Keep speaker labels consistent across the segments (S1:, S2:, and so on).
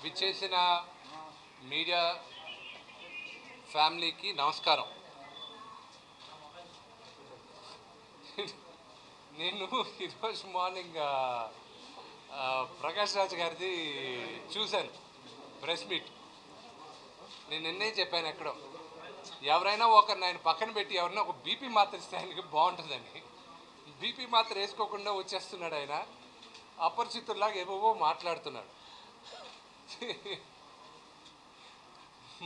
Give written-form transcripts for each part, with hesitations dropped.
S1: విచ్చేసిన మీడియా ఫ్యామిలీకి నమస్కారం. నేను ఈరోజు మార్నింగ్ ప్రకాష్ రాజ్ గారిది చూశాను ప్రెస్ మీట్. నేను నిన్నే చెప్పాను ఎక్కడో, ఎవరైనా ఒకరిని ఆయన పక్కన పెట్టి ఎవరైనా ఒక బీపీ మాత్ర ఇస్తే ఆయనకి బాగుంటుందని. బీపీ మాత్ర వేసుకోకుండా వచ్చేస్తున్నాడు ఆయన, అపరిచితుల్లాగా ఏవేవో మాట్లాడుతున్నాడు.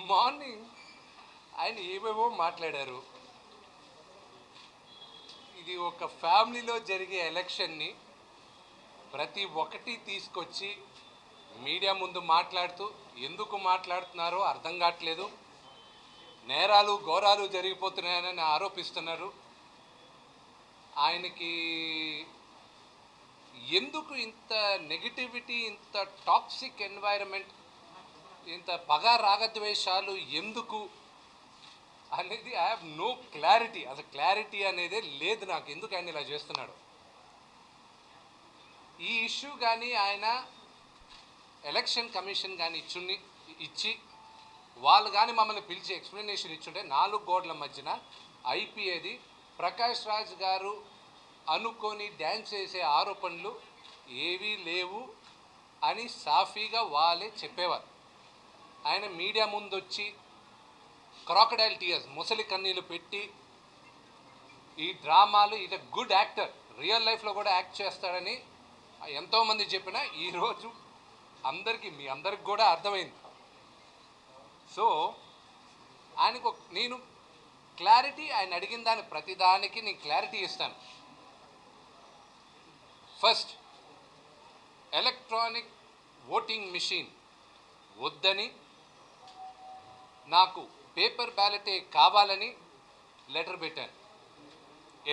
S1: మార్నింగ్ ఆయన ఏవేవో మాట్లాడారు. ఇది ఒక ఫ్యామిలీలో జరిగే ఎలక్షన్ని ప్రతి ఒక్కటి తీసుకొచ్చి మీడియా ముందు మాట్లాడుతూ ఎందుకు మాట్లాడుతున్నారో అర్థం కావట్లేదు. నేరాలు ఘోరాలు జరిగిపోతున్నాయని ఆరోపిస్తున్నారు. ఆయనకి ఎందుకు ఇంత నెగిటివిటీ, ఇంత టాక్సిక్ ఎన్వైరన్మెంట్, ఇంత పగ రాగద్వేషాలు ఎందుకు అనేది ఐ హ్యావ్ నో క్లారిటీ. అసలు క్లారిటీ అనేదే లేదు నాకు, ఎందుకు ఆయన ఇలా చేస్తున్నాడు. ఈ ఇష్యూ కానీ ఆయన ఎలక్షన్ కమిషన్ కానీ ఇచ్చి వాళ్ళు కానీ మమ్మల్ని పిలిచి ఎక్స్ప్లెనేషన్ ఇచ్చుంటే 4 గోడల మధ్యన అయిపోయేది. ప్రకాష్ రాజ్ గారు అనుకొని డ్యాన్స్ చేసే ఆరోపణలు ఏవీ లేవు అని సాఫీగా వాళ్ళే చెప్పేవారు. ఆయన మీడియా ముందు వచ్చి క్రాకడైల్ టీయర్స్, ముసలి కన్నీళ్ళు పెట్టి ఈ డ్రామాలు, ఇది గుడ్ యాక్టర్, రియల్ లైఫ్లో కూడా యాక్ట్ చేస్తాడని ఎంతోమంది చెప్పినా ఈరోజు మీ అందరికి కూడా అర్థమైంది. సో ఆయనకు నేను క్లారిటీ, ఆయన అడిగిన దాని ప్రతిదానికి నేను క్లారిటీ ఇస్తాను. ఫస్ట్, ఎలక్ట్రానిక్ ఓటింగ్ మిషన్ వద్దని, నాకు పేపర్ బ్యాలెటే కావాలని లెటర్ పెట్టాను.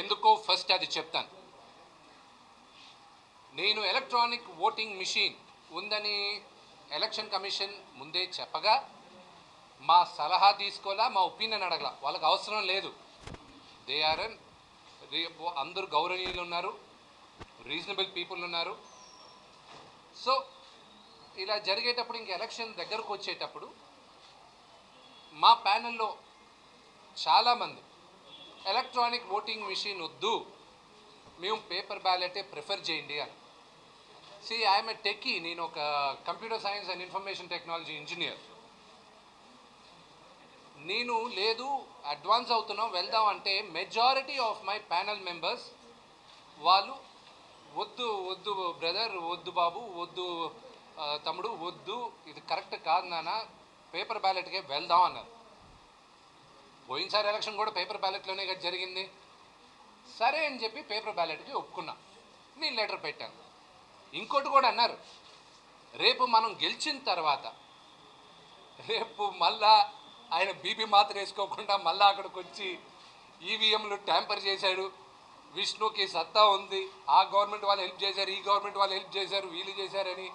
S1: ఎందుకో ఫస్ట్ అది చెప్తాను. నేను ఎలక్ట్రానిక్ ఓటింగ్ మిషన్ ఉందని ఎలక్షన్ కమిషన్ ముందే చెప్పగా మా సలహా తీసుకోవాలా, మా ఒపీనియన్ అడగల. వాళ్ళకి అవసరం లేదు. దే ఆర్ అందరూ గౌరవనీయులు ఉన్నారు, రీజనబుల్ పీపుల్ ఉన్నారు. సో ఇలా జరిగేటప్పుడు, ఇంక ఎలక్షన్ దగ్గరకు వచ్చేటప్పుడు మా ప్యానెల్లో చాలామంది ఎలక్ట్రానిక్ ఓటింగ్ మిషన్ వద్దు, మేము పేపర్ బ్యాలెటే ప్రిఫర్ చేయండి అని. ఐఎమ్ ఏ టెక్కీ, నేను ఒక computer science and information technology engineer. నేను లేదు అడ్వాన్స్ అవుతున్నాం వెళ్దాం అంటే majority of my panel members వాళ్ళు వద్దు వద్దు బ్రదర్, వద్దు బాబు, వద్దు తమ్ముడు, వద్దు, ఇది కరెక్ట్ కాదు నాన్న, పేపర్ బ్యాలెట్కే వెళ్దాం అన్నారు. పోయినసారి ఎలక్షన్ కూడా పేపర్ బ్యాలెట్లోనే జరిగింది. సరే అని చెప్పి పేపర్ బ్యాలెట్కి ఒప్పుకున్నా. నేను లెటర్ పెట్టాను. ఇంకోటి కూడా అన్నారు, రేపు మనం గెలిచిన తర్వాత రేపు మళ్ళా ఆయన బీపీ మాత్రం వేసుకోకుండా మళ్ళీ అక్కడికి వచ్చి ఈవీఎంలు ట్యాంపర్ చేశాడు, విష్ణుకి సత్తా ఉంది, ఆ గవర్నమెంట్ వాళ్ళు హెల్ప్ చేశారు, ఈ గవర్నమెంట్ వాళ్ళు హెల్ప్ చేశారు, వీళ్ళు చేశారని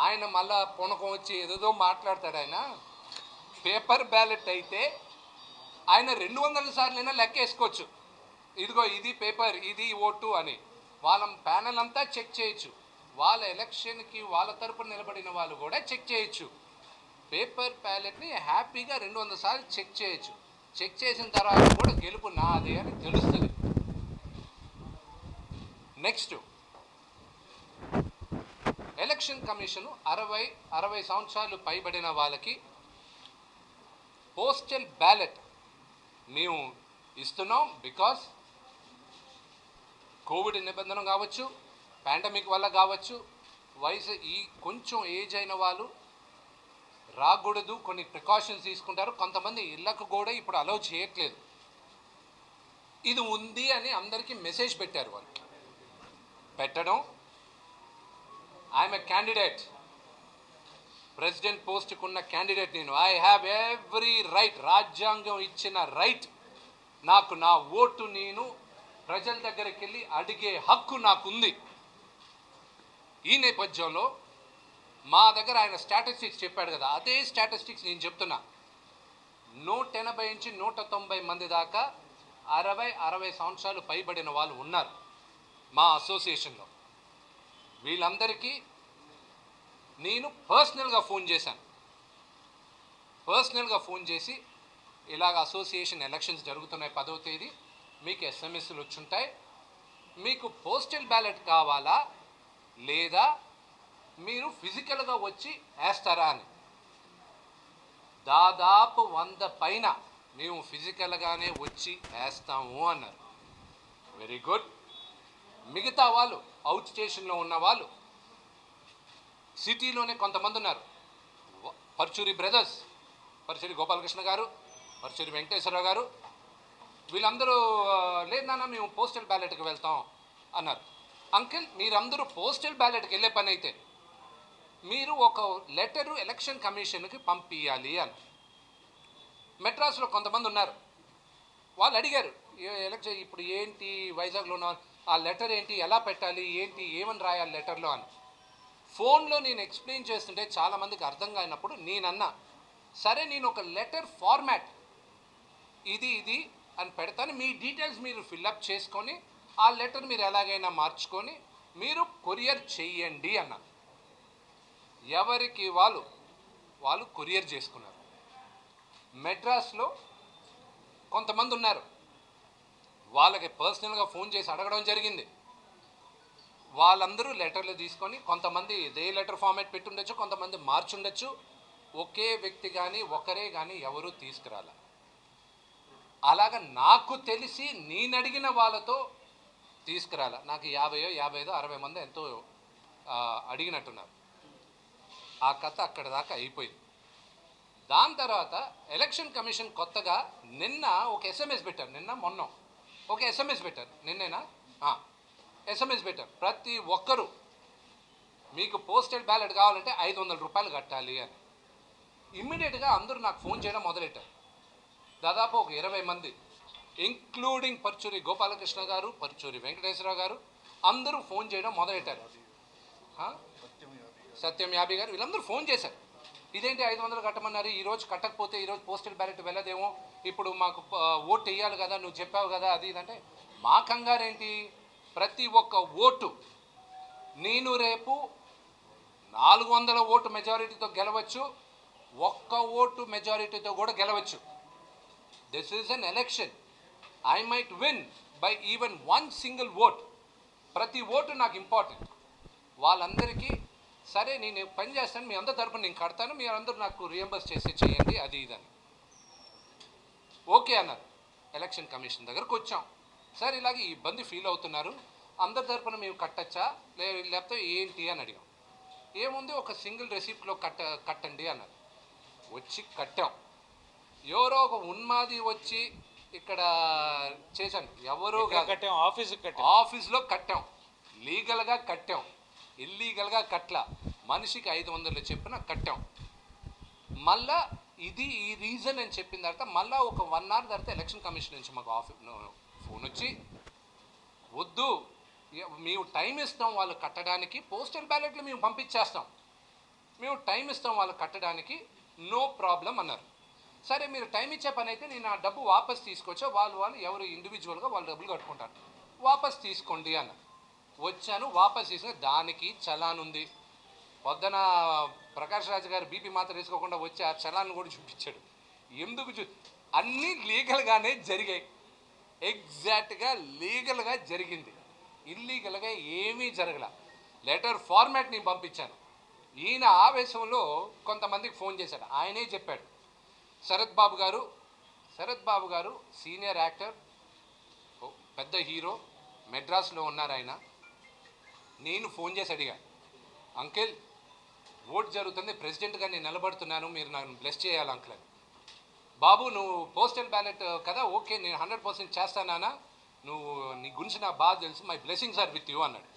S1: ఆయన మళ్ళా పొనకం వచ్చి ఏదేదో మాట్లాడతాడు. ఆయన పేపర్ బ్యాలెట్ అయితే ఆయన 200 సార్లైనా లెక్క వేసుకోవచ్చు. ఇదిగో ఇది పేపర్, ఇది ఓటు అని వాళ్ళ ప్యానెల్ అంతా చెక్ చేయొచ్చు. వాళ్ళ ఎలక్షన్కి వాళ్ళ తరపున నిలబడిన వాళ్ళు కూడా చెక్ చేయొచ్చు. పేపర్ బ్యాలెట్ని హ్యాపీగా 200 సార్లు చెక్ చేయొచ్చు. చెక్ చేసిన తర్వాత కూడా గెలుపు నాదే అని తెలుస్తుంది. నెక్స్ట్, ఎలక్షన్ కమిషన్ 60 సంవత్సరాలు పైబడిన వాళ్ళకి పోస్టల్ బ్యాలెట్ మేము ఇస్తున్నాం. బికాస్ కోవిడ్ నిబంధన కావచ్చు, పాండమిక్ వల్ల కావచ్చు, వయసు కొంచెం ఏజ్ అయిన వాళ్ళు రాకూడదు, కొన్ని ప్రికాషన్స్ తీసుకుంటారు. కొంతమంది ఇళ్లకు కూడా ఇప్పుడు అలౌ చేయట్లేదు. ఇది ఉంది అని అందరికీ మెసేజ్ పెట్టారు. వాళ్ళు పెట్టడం, ఐఎమ్ ఏ క్యాండిడేట్, ప్రెసిడెంట్ పోస్ట్కి ఉన్న క్యాండిడేట్ నేను. ఐ హ్యావ్ ఎవ్రీ రైట్, రాజ్యాంగం ఇచ్చిన రైట్, నాకు నా ఓటు నేను ప్రజల దగ్గరికి వెళ్ళి అడిగే హక్కు నాకుంది. ఈ నేపథ్యంలో మా దగ్గర ఆయన స్టాటిస్టిక్స్ చెప్పాడు కదా, అదే స్టాటిస్టిక్స్ నేను చెప్తున్నా. 180 నుంచి 190 మంది దాకా 60 సంవత్సరాలు పైబడిన వాళ్ళు ఉన్నారు మా అసోసియేషన్లో. వీళ్ళందరికీ నేను పర్సనల్గా ఫోన్ చేసి ఇలాగ అసోసియేషన్ ఎలక్షన్స్ జరుగుతున్నాయి 10వ తేదీ, మీకు ఎస్ఎంఎస్లు వచ్చుంటాయి, మీకు పోస్టల్ బ్యాలెట్ కావాలా లేదా మీరు ఫిజికల్గా వచ్చి వేస్తారా అని. దాదాపు 100 పైన మేము ఫిజికల్గానే వచ్చి వేస్తాము అన్నారు. Very good. మిగతా వాళ్ళు అవుట్ స్టేషన్లో ఉన్న వాళ్ళు, సిటీలోనే కొంతమంది ఉన్నారు, పర్చూరి బ్రదర్స్, పర్చూరి గోపాలకృష్ణ గారు, పర్చూరి వెంకటేశ్వరరావు గారు, వీళ్ళందరూ లేదు నాన్న మేము పోస్టల్ బ్యాలెట్కి వెళ్తాం అన్నారు. అంకిల్ మీరందరూ పోస్టల్ బ్యాలెట్కి వెళ్ళే పని అయితే మీరు ఒక లెటరు ఎలక్షన్ కమిషన్కి పంపించాలి అని. మెడ్రాస్లో కొంతమంది ఉన్నారు, వాళ్ళు అడిగారు ఎలక్షన్ ఇప్పుడు ఏంటి వైజాగ్లో ఉన్న ఆ లెటర్ ఏంటి, ఎలా పెట్టాలి, ఏంటి, ఏమని రాయాలి లెటర్లో అని. ఫోన్లో నేను ఎక్స్ప్లెయిన్ చేస్తుంటే చాలామందికి అర్థం కానప్పుడు నేనన్నా, సరే నేను ఒక లెటర్ ఫార్మాట్ ఇది అని పెడతాను, మీ డీటెయిల్స్ మీరు ఫిల్అప్ చేసుకొని ఆ లెటర్ మీరు ఎలాగైనా మార్చుకొని మీరు కొరియర్ చెయ్యండి అన్న. ఎవరికి వాళ్ళు కొరియర్ చేసుకున్నారు. మెడ్రాస్లో కొంతమంది ఉన్నారు, వాళ్ళకి పర్సనల్గా ఫోన్ చేసి అడగడం జరిగింది. వాళ్ళందరూ లెటర్లు తీసుకొని, కొంతమంది ఇదే లెటర్ ఫార్మాట్ పెట్టుండొచ్చు, కొంతమంది మార్చుండొచ్చు, ఒకే వ్యక్తి కానీ ఒకరే కానీ ఎవరూ తీసుకురాల. అలాగ నాకు తెలిసి నేను అడిగిన వాళ్ళతో తీసుకురాల. నాకు 50, 55, 60 మంది ఎంతో అడిగినట్టున్నారు. ఆ కథ అక్కడ దాకా అయిపోయింది. దాని తర్వాత ఎలక్షన్ కమిషన్ కొత్తగా నిన్న ఒక ఎస్ఎంఎస్ పెట్టారు, మొన్న ఒక ఎస్ఎంఎస్ పెట్టారు, ఎస్ఎంఎస్ పెట్టారు, ప్రతి ఒక్కరూ మీకు పోస్టల్ బ్యాలెట్ కావాలంటే 500 రూపాయలు కట్టాలి అని. ఇమ్మీడియట్గా అందరూ నాకు ఫోన్ చేయడం మొదలెట్టారు. దాదాపు ఒక 20 మంది, ఇంక్లూడింగ్ పర్చూరి గోపాలకృష్ణ గారు, పర్చూరి వెంకటేశ్వరరావు గారు, అందరూ ఫోన్ చేయడం మొదలెట్టారు. సత్యం యాభి గారు, వీళ్ళందరూ ఫోన్ చేశారు. ఇదేంటి 500 కట్టమన్నారు, ఈరోజు కట్టకపోతే ఈరోజు పోస్టల్ బ్యాలెట్ వెళ్ళదేమో, ఇప్పుడు మాకు ఓటు వేయాలి కదా, నువ్వు చెప్పావు కదా, అది ఇదంటే మా కంగారేంటి, ప్రతి ఒక్క ఓటు నేను రేపు 400 ఓటు మెజారిటీతో గెలవచ్చు, ఒక్క ఓటు మెజారిటీతో కూడా గెలవచ్చు. This is an election, I might win by even 1 single vote. ప్రతి ఓటు నాకు ఇంపార్టెంట్. వాళ్ళందరికీ సరే నేను పని చేస్తాను, మీ అందరి తరపున నేను కడతాను, మీరు అందరూ నాకు రియంబర్స్ చేయండి, అది ఇదని ఓకే అన్నారు. ఎలక్షన్ కమిషన్ దగ్గరకు వచ్చాం, సార్ ఇలాగ ఈ ఇబ్బంది ఫీల్ అవుతున్నారు, అందరి తరపున మేము కట్టచ్చా లేకపోతే ఏంటి అని అడిగాం. ఏముంది ఒక సింగిల్ రెసిప్ట్లో కట్టండి అన్నారు. వచ్చి కట్టాం. ఎవరో ఒక ఉన్మాది వచ్చి ఇక్కడ చేశాను, ఎవరో ఆఫీస్లో కట్టాం, లీగల్గా కట్టాం, ఇల్లీగల్గా కట్ల, మనిషికి 500 చెప్పిన కట్టాం. మళ్ళా ఇది ఈ రీజన్ అని చెప్పిన తర్వాత మళ్ళీ ఒక 1 అవర్ తర్వాత ఎలక్షన్ కమిషన్ నుంచి మాకు ఫోన్ వచ్చి, వద్దు మేము టైం ఇస్తాం వాళ్ళు కట్టడానికి, పోస్టల్ బ్యాలెట్లు మేము పంపించేస్తాం, మేము టైం ఇస్తాం వాళ్ళు కట్టడానికి, నో ప్రాబ్లం అన్నారు. సరే మీరు టైం ఇచ్చే పని అయితే నేను ఆ డబ్బు వాపస్ తీసుకొచ్చా, వాళ్ళు ఎవరు ఇండివిజువల్గా వాళ్ళు డబ్బులు కట్టుకుంటారు, వాపస్ తీసుకోండి అన్నారు. వచ్చాను, వాపస్ తీసుకుని దానికి చలాన్ ఉంది. పొద్దున ప్రకాష్ రాజు గారు బీపీ మాత్రం వేసుకోకుండా వచ్చి ఆ చలాన్ కూడా చూపించాడు. ఎందుకు అన్నీ లీగల్గానే జరిగాయి, ఎగ్జాక్ట్గా లీగల్గా జరిగింది, ఇల్లీగల్గా ఏమీ జరగల. లెటర్ ఫార్మాట్ నేను పంపించాను. ఈయన ఆవేశంలో కొంతమందికి ఫోన్ చేశాడు. ఆయనే చెప్పాడు, శరత్ బాబు గారు సీనియర్ యాక్టర్, పెద్ద హీరో, మెడ్రాస్లో ఉన్నారు ఆయన. నేను ఫోన్ చేసి అడిగాను, అంకిల్ ఓట్ జరుగుతుంది, ప్రెసిడెంట్గా నేను నిలబడుతున్నాను, మీరు నన్ను బ్లెస్ చేయాలి అంకుల్ అని. బాబు నువ్వు పోస్టల్ బ్యాలెట్ కదా, ఓకే నేను 100% చేస్తానా, నువ్వు నీ గురించి నాకు బాగా తెలుసు, my blessings are with you అన్నాడు.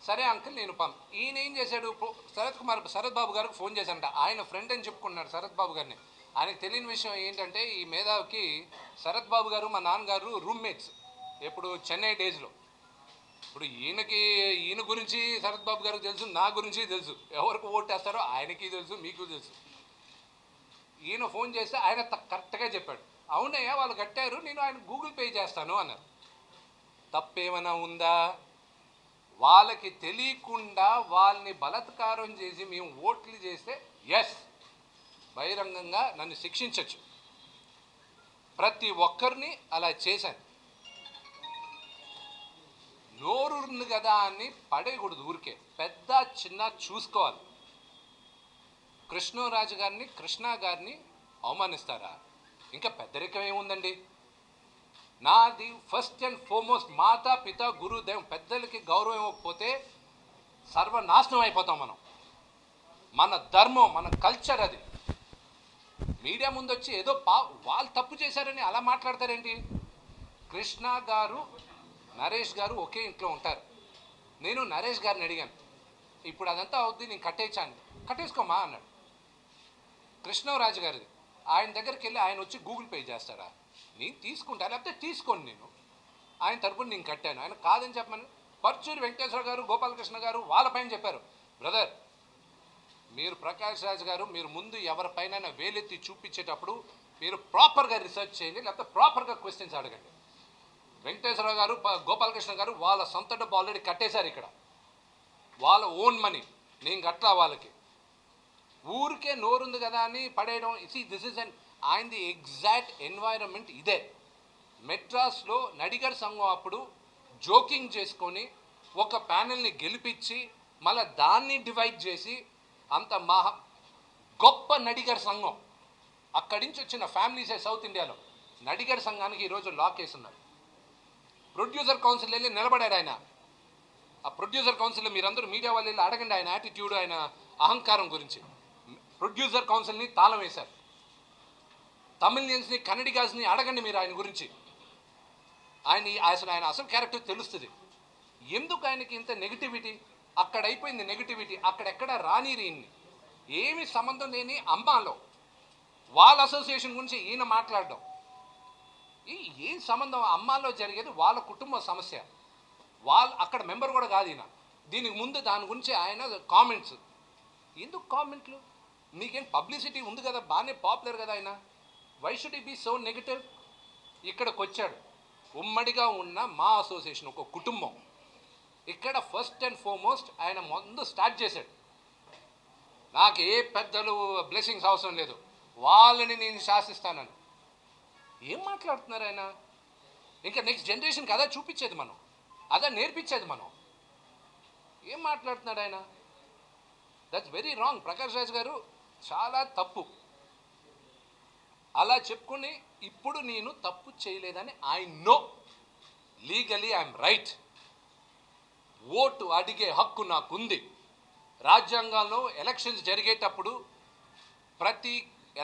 S1: సరే అంకుల్ నేను ఈయన ఏం చేశాడు, శరత్ బాబు గారికి ఫోన్ చేశానంట. ఆయన ఫ్రెండ్ అని చెప్పుకున్నాడు శరత్ బాబు గారిని. ఆయనకు తెలియని విషయం ఏంటంటే ఈ మేధావికి శరత్ బాబు గారు మా నాన్నగారు రూమ్మేట్స్ ఎప్పుడు చెన్నై డేస్లో. ఇప్పుడు ఈయన గురించి శరత్ బాబు గారికి తెలుసు, నా గురించి తెలుసు, ఎవరికి ఓటేస్తారో ఆయనకి తెలుసు, మీకు తెలుసు. ఈయన ఫోన్ చేస్తే ఆయన కరెక్ట్గా చెప్పాడు, అవునయ్యా వాళ్ళు కట్టారు, నేను ఆయన గూగుల్ పే చేస్తాను అన్నారు. తప్పేమైనా ఉందా? వాళ్ళకి తెలియకుండా వాళ్ళని బలాత్కారం చేసి మేము ఓట్లు చేస్తే ఎస్, బహిరంగంగా నన్ను శిక్షించవచ్చు. ప్రతి ఒక్కరిని అలా చేశాను. నోరుంది కదా అని పడేయకూడదు ఊరికే, పెద్ద చిన్న చూసుకోవాలి. కృష్ణరాజు గారిని, కృష్ణ గారిని అవమానిస్తారా? ఇంకా పెద్దరికం ఏముందండి? నాది ఫస్ట్ అండ్ ఫార్మోస్ట్ మాతా పిత గురుదేవం. పెద్దలకి గౌరవం ఇవ్వకపోతే సర్వనాశనం అయిపోతాం మనం. మన ధర్మం, మన కల్చర్ అది. మీడియా ముందు వచ్చి ఏదో వాళ్ళు తప్పు చేశారని అలా మాట్లాడతారేంటి? కృష్ణ గారు, నరేష్ గారు ఒకే ఇంట్లో ఉంటారు. నేను నరేష్ గారిని అడిగాను, ఇప్పుడు అదంతా అవుద్ది, నేను కట్టేయచ్చాను. కట్టేసుకోమా అన్నాడు. కృష్ణరాజు గారిది. ఆయన దగ్గరికి వెళ్ళి ఆయన వచ్చి గూగుల్ పే చేస్తాడా? నేను తీసుకుంటా, లేకపోతే తీసుకోండి, నేను ఆయన తరపున నేను కట్టాను. ఆయన కాదని చెప్పమని పర్చూరి వెంకటేశ్వర గారు, గోపాలకృష్ణ గారు వాళ్ళపైన చెప్పారు. బ్రదర్, మీరు ప్రకాష్ రాజ్ గారు, మీరు ముందు ఎవరిపైన వేలెత్తి చూపించేటప్పుడు మీరు ప్రాపర్గా రీసెర్చ్ చేయండి, లేకపోతే ప్రాపర్గా క్వశ్చన్స్ అడగండి. వెంకటేశ్వర గారు, గోపాలకృష్ణ గారు వాళ్ళ సొంత డబ్బు ఆల్రెడీ కట్టేశారు. ఇక్కడ వాళ్ళ ఓన్ మనీ, నేను కట్టా వాళ్ళకి. ఊరికే నోరుంది కదా అని పడేయడం. దిస్ ఇస్ అన్ ఆయనది ఎగ్జాక్ట్ ఎన్వైరన్మెంట్ ఇదే. మెడ్రాస్లో నడిగర్ సంఘం అప్పుడు జోకింగ్ చేసుకొని ఒక ప్యానెల్ని గెలిపించి మళ్ళీ దాన్ని డివైడ్ చేసి అంత గొప్ప నడిగర్ సంఘం. అక్కడి నుంచి వచ్చిన ఫ్యామిలీసే సౌత్ ఇండియాలో నడిగర్ సంఘానికి ఈరోజు లాక్ వేస్తున్నారు. ప్రొడ్యూసర్ కౌన్సిల్ వెళ్ళి నిలబడాడు ఆయన. ఆ ప్రొడ్యూసర్ కౌన్సిల్లో మీరందరూ మీడియా వాళ్ళు వెళ్ళి అడగండి ఆయన యాటిట్యూడ్, ఆయన అహంకారం గురించి. ప్రొడ్యూసర్ కౌన్సిల్ని తాళం వేశారు. తమిళియన్స్ని, కన్నడిగాస్ని అడగండి మీరు ఆయన గురించి. ఆయన అసలు క్యారెక్టర్ తెలుస్తుంది. ఎందుకు ఆయనకి ఇంత నెగిటివిటీ? అక్కడ అయిపోయింది నెగిటివిటీ. అక్కడెక్కడ రానిరి ఇన్ని ఏమి సంబంధం లేని అమ్మాలో వాళ్ళ అసోసియేషన్ గురించి ఈయన మాట్లాడడం. ఏం సంబంధం? అమ్మాలో జరిగేది వాళ్ళ కుటుంబ సమస్య. అక్కడ మెంబర్ కూడా కాదు ఈయన. దీనికి ముందు దాని గురించి ఆయన కామెంట్స్. ఎందుకు కామెంట్లు? మీకేం పబ్లిసిటీ ఉంది కదా, బాగానే పాపులర్ కదా ఆయన. వై షుడ్ ఈ బీ సో నెగిటివ్? ఇక్కడికి వచ్చాడు. ఉమ్మడిగా ఉన్న మా అసోసియేషన్ ఒక కుటుంబం. ఇక్కడ ఫస్ట్ అండ్ ఫార్మోస్ట్ ఆయన ముందు స్టార్ట్ చేశాడు. నాకు ఏ పెద్దలు బ్లెస్సింగ్స్ అవసరం లేదు, వాళ్ళని నేను శాసిస్తానని. ఏం మాట్లాడుతున్నారు ఆయన? ఇంకా నెక్స్ట్ జనరేషన్కి అదా చూపించేది మనం, అదా నేర్పించేది మనం. ఏం మాట్లాడుతున్నాడు ఆయన? That's very wrong. Prakash Raj గారు చాలా తప్పు. అలా చెప్పుకుని ఇప్పుడు నేను తప్పు చేయలేదని I know, legally I'm right. Vote అడిగే హక్కు నాకుంది. రాజ్యాంగంలో ఎలక్షన్స్ జరిగేటప్పుడు ప్రతి